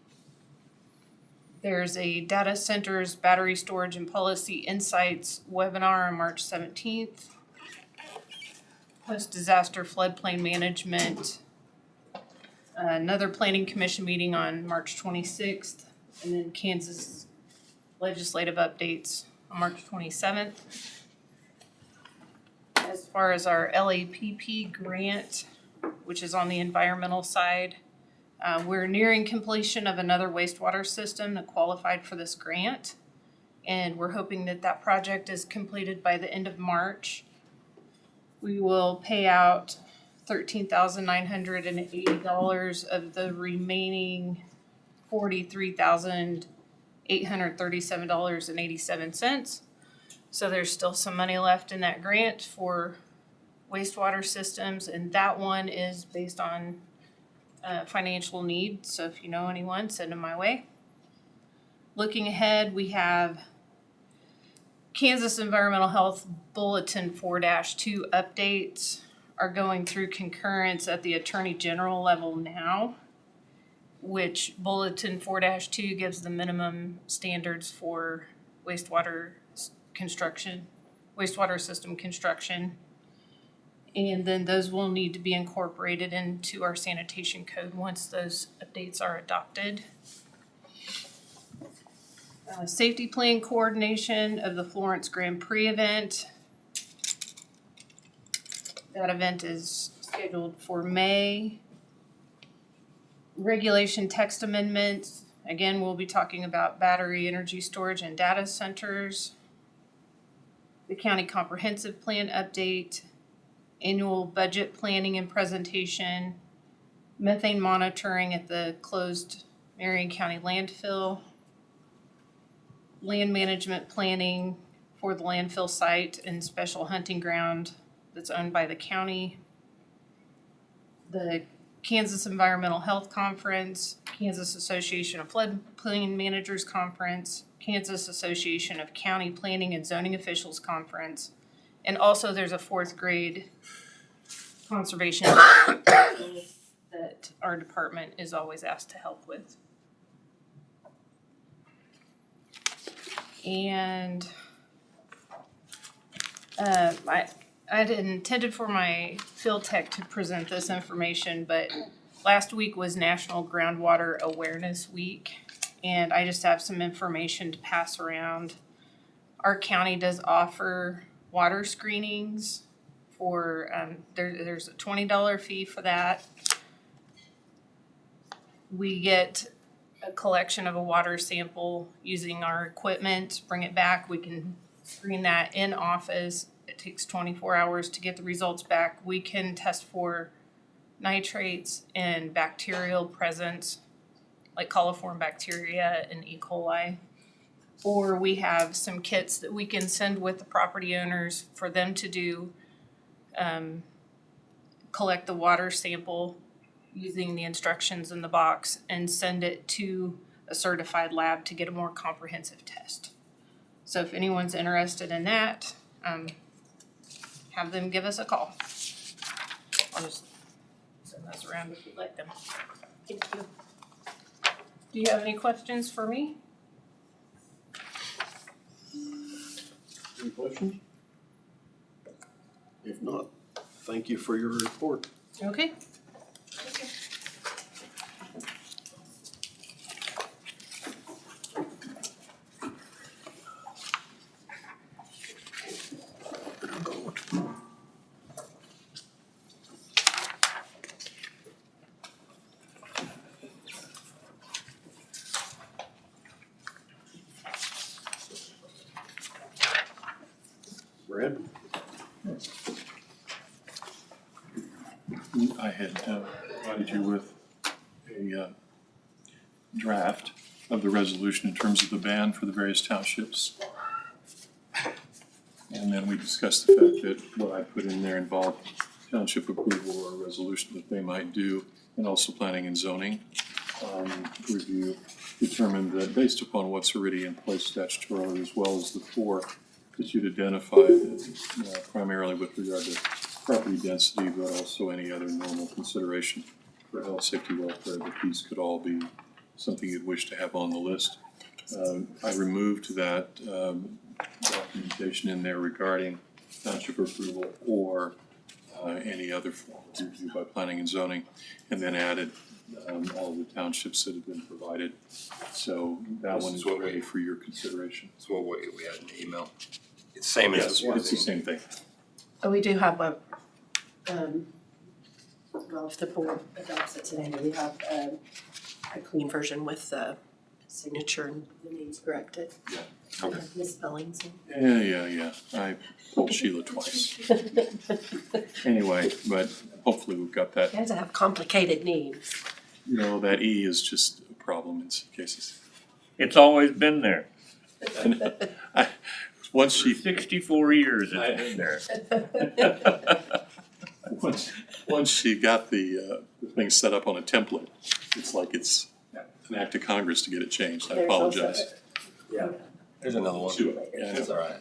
There's a data centers, battery storage and policy insights webinar on March 17th. Post-disaster floodplain management. Another planning commission meeting on March 26th, and then Kansas legislative updates on March 27th. As far as our LAPP grant, which is on the environmental side, we're nearing completion of another wastewater system that qualified for this grant. And we're hoping that that project is completed by the end of March. We will pay out $13,980 of the remaining $43,837.87. So there's still some money left in that grant for wastewater systems, and that one is based on financial need. So if you know anyone, send them my way. Looking ahead, we have Kansas Environmental Health Bulletin 4-2 updates are going through concurrence at the Attorney General level now, which Bulletin 4-2 gives the minimum standards for wastewater construction, wastewater system construction. And then those will need to be incorporated into our sanitation code once those updates are adopted. Safety plan coordination of the Florence Grand Prix event. That event is scheduled for May. Regulation text amendments. Again, we'll be talking about battery energy storage and data centers. The county comprehensive plan update. Annual budget planning and presentation. Methane monitoring at the closed Marion County landfill. Land management planning for the landfill site and special hunting ground that's owned by the county. The Kansas Environmental Health Conference, Kansas Association of Floodplain Managers Conference, Kansas Association of County Planning and Zoning Officials Conference, and also there's a 4th grade conservation that our department is always asked to help with. And I had intended for my field tech to present this information, but last week was National Groundwater Awareness Week, and I just have some information to pass around. Our county does offer water screenings for, there's a $20 fee for that. We get a collection of a water sample using our equipment, bring it back, we can screen that in office. It takes 24 hours to get the results back. We can test for nitrates and bacterial presence, like coliform bacteria and E. coli. Or we have some kits that we can send with the property owners for them to do, collect the water sample using the instructions in the box and send it to a certified lab to get a more comprehensive test. So if anyone's interested in that, have them give us a call. I'll just send those around if you'd like them. Thank you. Do you have any questions for me? Any questions? If not, thank you for your report. Okay. Brad? I had provided you with a draft of the resolution in terms of the ban for the various townships. And then we discussed the fact that what I put in there involved township approval or a resolution that they might do and also planning and zoning review determined that based upon what's already in place statutorily, as well as the four that you'd identified, primarily with regard to property density, but also any other normal consideration for health, safety, welfare, that these could all be something you'd wish to have on the list. I removed that documentation in there regarding township approval or any other form of review by planning and zoning, and then added all of the townships that have been provided. So that one is ready for your consideration. So what we had an email. It's same as Yes, this one. it's the same thing. We do have a, well, if the board adopts it today, we have a clean version with the signature and the names corrected. Yeah. Okay. Misspellings. Yeah. I told Sheila twice. Anyway, but hopefully we've got that. You guys have complicated names. You know, that E is just a problem in some cases. It's always been there. And once she 64 years it's been there. once she got the thing set up on a template, it's like it's an act of Congress to get it changed. I There's also- apologize. Yeah. There's another one. Do it. Yeah, I That's know. all right.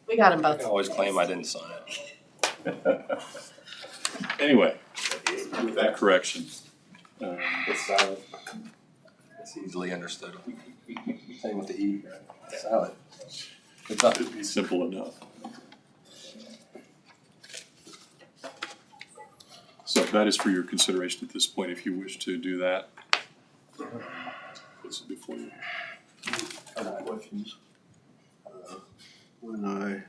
We got them I both. can always claim I didn't sign it. Anyway, with that correction, It's silent. It's easily understood. Same with the E. Silent. It's up. it'd be simple enough. So that is for your consideration at this point, if you wish to do that. This is before you. Other questions? When I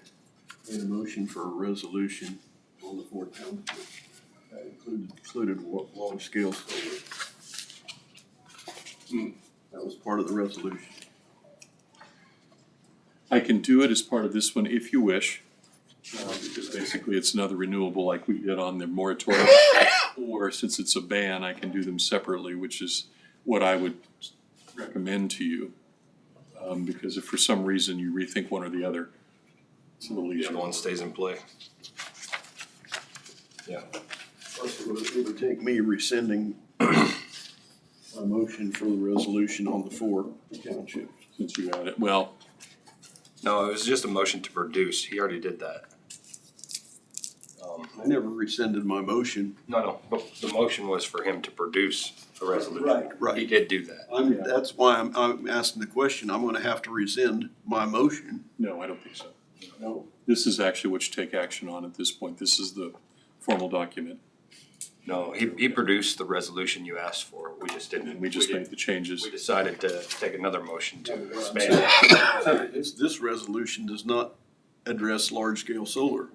made a motion for a resolution on the fourth township, that included large scale solar. That was part of the resolution. I can do it as part of this one if you wish, because basically it's another renewable like we did on the moratorium. Or since it's a ban, I can do them separately, which is what I would recommend to you. Because if for some reason you rethink one or the other, it's a little The easier. other one stays in play. Yeah. First, it would take me rescinding my motion for the resolution on the four township. Since you got it, well, No, it was just a motion to produce. He already did that. I never rescinded my motion. No, but the motion was for him to produce a resolution. Right. He did do that. That's why I'm asking the question. I'm gonna have to rescind my motion. no, I don't think so. No, this is actually what you take action on at this point. This is the formal document. No, he produced the resolution you asked for. We just didn't. And we just made the changes. We decided to take another motion to expand. This resolution does not address large scale solar.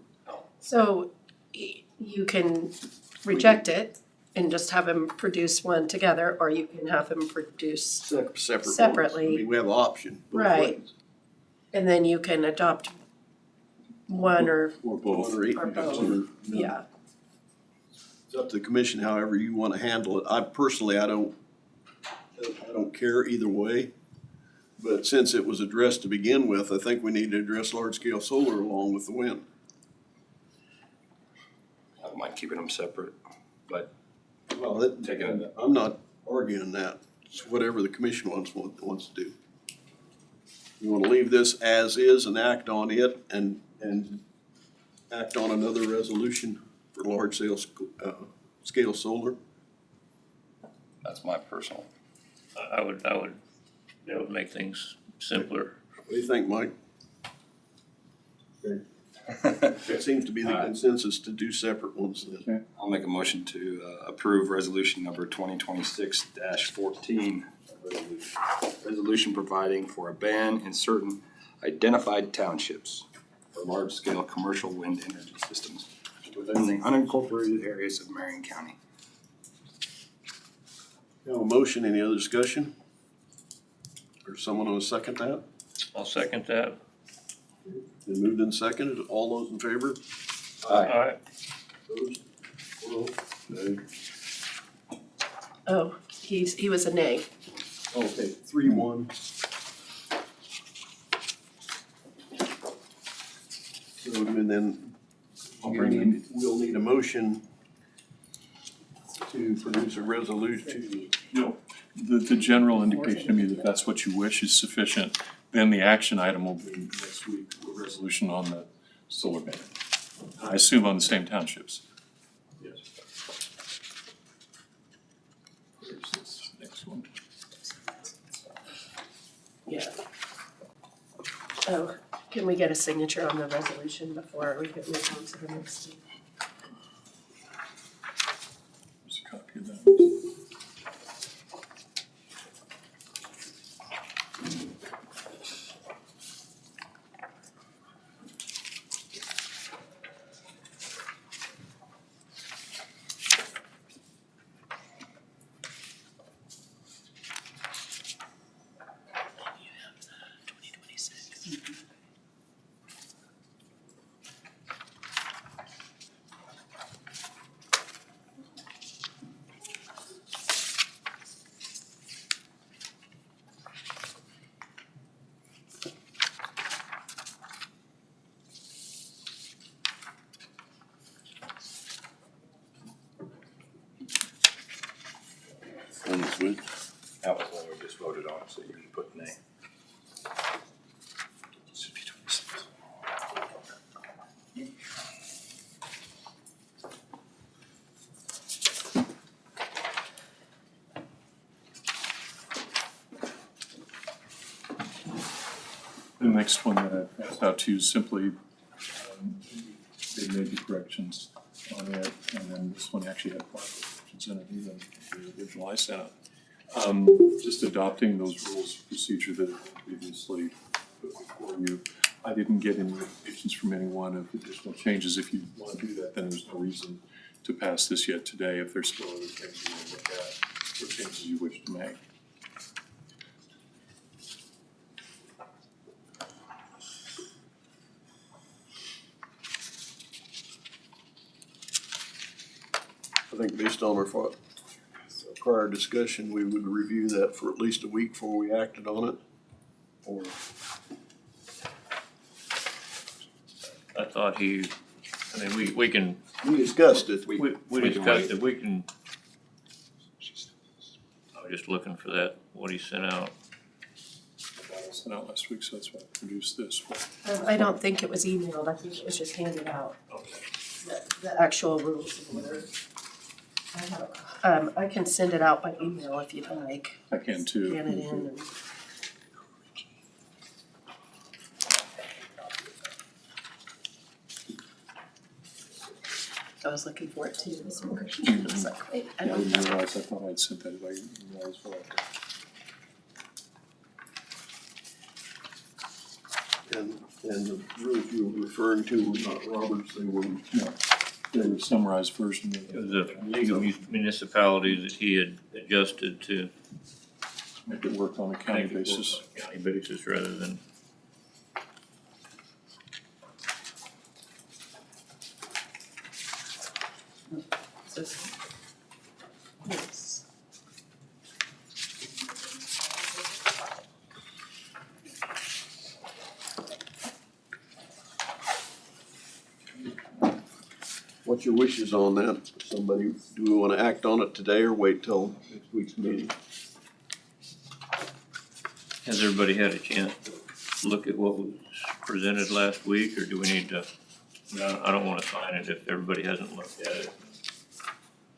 So you can reject it and just have him produce one together, or you can have him produce, Separate ones. Separately. I mean, we have an option. both Right. ways. and then you can adopt one or both. Or both. Yeah. It's up to the commission, however you wanna handle it. I personally, I don't care either way. But since it was addressed to begin with, I think we need to address large scale solar along with the wind. I don't mind keeping them separate, but Well, I'm not arguing that. It's whatever the commission wants to do. You wanna leave this as is and act on it and act on another resolution for large scale solar? that's my personal. I would, that would make things simpler. What do you think, Mike? It seems to be the consensus to do separate ones then. I'll make a motion to approve resolution number 2026-14. Resolution providing for a ban in certain identified townships for large-scale commercial wind energy systems within the unincorporated areas of Marion County. Now, a motion, any other discussion? Or someone want to second that? I'll second that. Been moved and seconded. All those in favor? Aye. Opposed? Well, nay. Oh, he was a nay. Okay, 3-1. So, and then we'll need a motion to produce a resolution. No, the general indication to me that that's what you wish is sufficient. Then the action item will be next week, a resolution on the solar ban. I assume on the same townships. Yes. Where's this next one? Yeah. Oh, can we get a signature on the resolution before we get moved on to the next thing? There's a copy of that. On the switch. That was one we just voted on, so you can put nay. Should be 26. The next one that I passed out to you is simply, they made the corrections on it, and then this one actually had 5 corrections in it, even the original I sent out. Just adopting those rules of procedure that have been previously put before you. I didn't get any notifications from anyone of additional changes. If you want to do that, then there's no reason to pass this yet today if there's still other things you want to look at or changes you wish to make. I think based on our prior discussion, we would review that for at least a week before we acted on it. Or I thought I mean, we can, we discussed it. we discussed it, we can. I was just looking for that, what he sent out. I sent out last week, so that's why I produced this. I don't think it was emailed, I think it was just handed out, the actual rules of order. I can send it out by email if you'd like. I can too. Scan it in and. I was looking for it too this morning. I was like, wait, I I don't didn't know. realize, I thought I'd sent that by email as well. And the rules you were referring to were not Roberts, they were. No, they were summarized version. It was a League of Municipalities that he had adjusted to Make it work on a county make it work basis. on a county basis rather than. Yes. What's your wishes on that? Somebody, do we wanna act on it today or wait till next week's meeting? Has everybody had a chance to look at what was presented last week, or do we need to? I don't wanna sign it if everybody hasn't looked at it.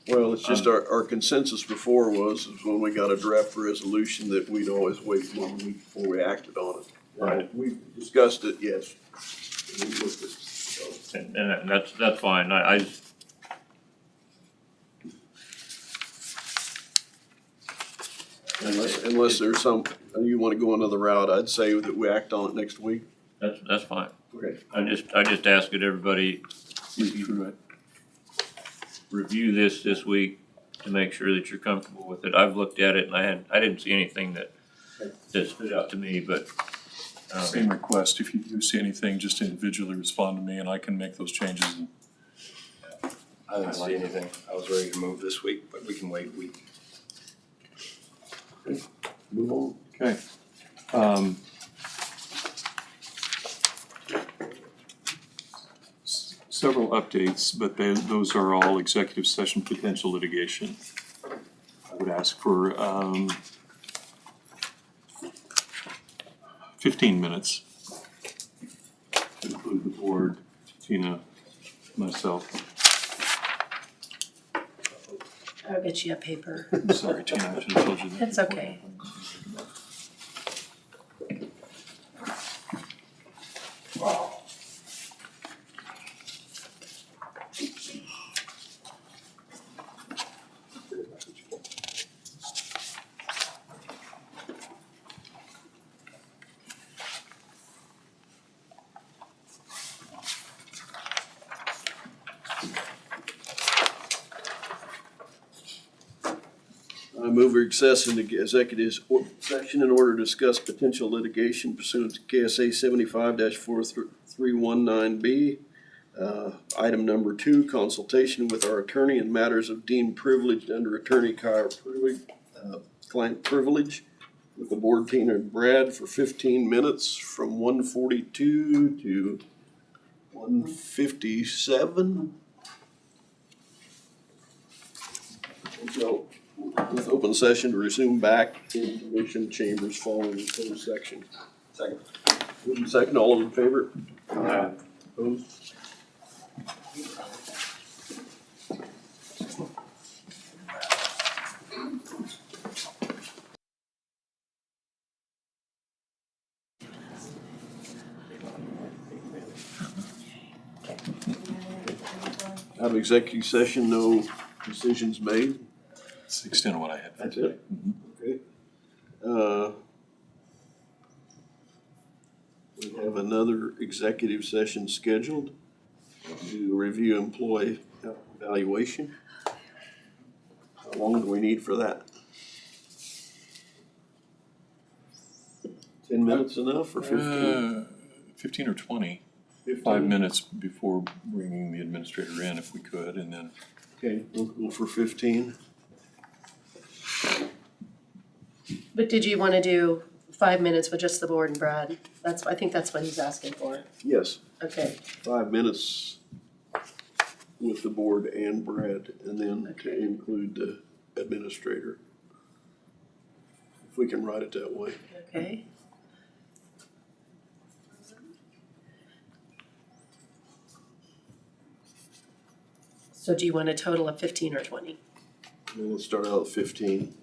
Well, it's just our consensus before was when we got a draft resolution that we'd always wait 1 week before we acted on it. Right. We discussed it, yes. We looked at it, so. And that's fine, I just. Unless there's you wanna go another route, I'd say that we act on it next week. That's fine. Okay. I just ask that everybody Read through it. review this week to make sure that you're comfortable with it. I've looked at it and I didn't see anything that stood out to me, but. Same request, if you do see anything, just individually respond to me and I can make those changes. I didn't see anything. I was ready to move this week, but we can wait a week. Move on. Okay. several updates, but those are all executive session potential litigation. I would ask for 15 minutes to include the board, Tina, myself. I'll get you a paper. Sorry, Tina, I should have told you that. It's okay. I move we recess into executive session in order to discuss potential litigation pursuant to KSA 75-4319B. Item number 2, consultation with our attorney in matters of deemed privileged under attorney-client privilege with the board, Tina and Brad, for 15 minutes from 1:42 to 1:57. With open session to resume back in commission chambers following the closed section. Second. Moving second, all in favor? Aye. Opposed? Out of executive session, no decisions made. That's the extent of what I had. That's it? Okay. We have another executive session scheduled to review employee evaluation. How long do we need for that? 10 minutes enough or 15? 15 or 20. 15? 5 minutes before bringing the administrator in if we could, and then. Okay, we'll go for 15. But did you want to do 5 minutes with just the board and Brad? I think that's what he's asking for. Yes, Okay, 5 minutes with the board and Brad, and then to include the administrator. If we can write it that way. okay. So do you want a total of 15 or 20? And let's start out at 15.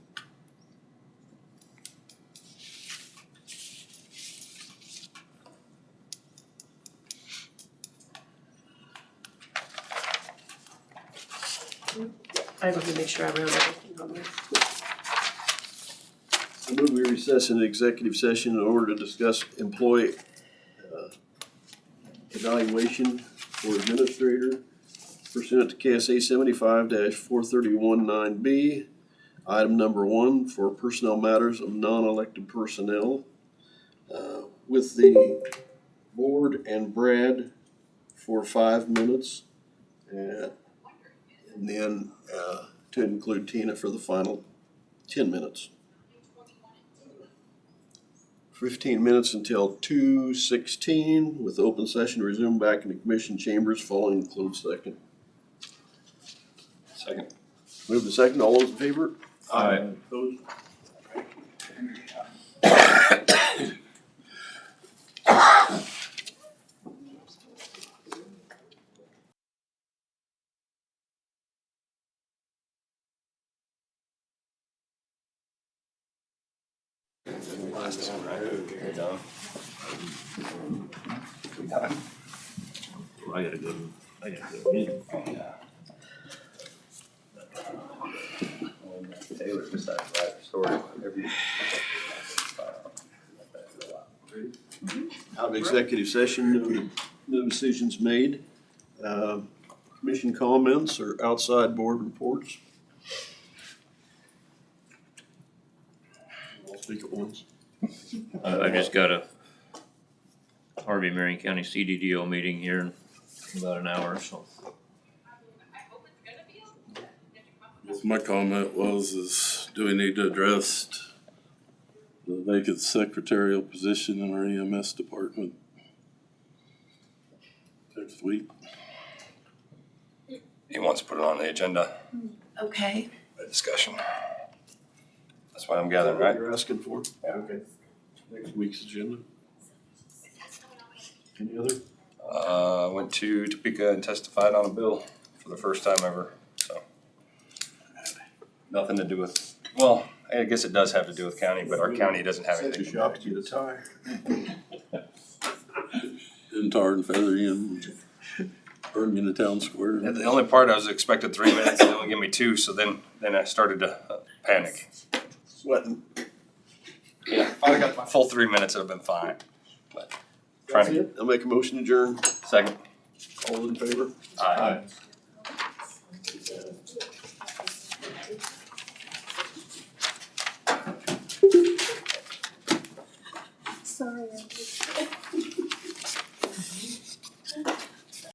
I want to make sure I wrote everything on this. I move we recess into executive session in order to discuss employee evaluation for administrator pursuant to KSA 75-4319B. Item number 1 for personnel matters of non-elected personnel with the board and Brad for 5 minutes. And then to include Tina for the final 10 minutes. 15 minutes until 2:16 with open session to resume back in the commission chambers following the closed session. Second. Move the second, all those in favor? Aye. Opposed? Last one, right? We're done. We done? I gotta go meeting. Yeah. Taylor just had to write a story every. Out of executive session, no decisions made. Commission comments or outside board reports? I'll speak at once. I just got a Harvey Marion County CDDO meeting here in about an hour, so. My comment is, do we need to address the vacant secretarial position in our EMS department next week? he wants to put it on the agenda, Okay. a discussion. That's what I'm gathering, right? You're asking for Yeah. okay. Next week's agenda. Any other? Went to Topeka and testified on a bill for the first time ever, so. Nothing to do with, well, I guess it does have to do with county, but our county doesn't have anything to do with it. Get a tie. And tar and feather you and burn you in the town square. And the only part I was expected 3 minutes, and they only give me 2, so then I started to panic. Sweating. Yeah, if I'd got my full 3 minutes, it'd have been fine, but trying to get I'll make a motion to adjourn. second. All in favor? Aye. Aye.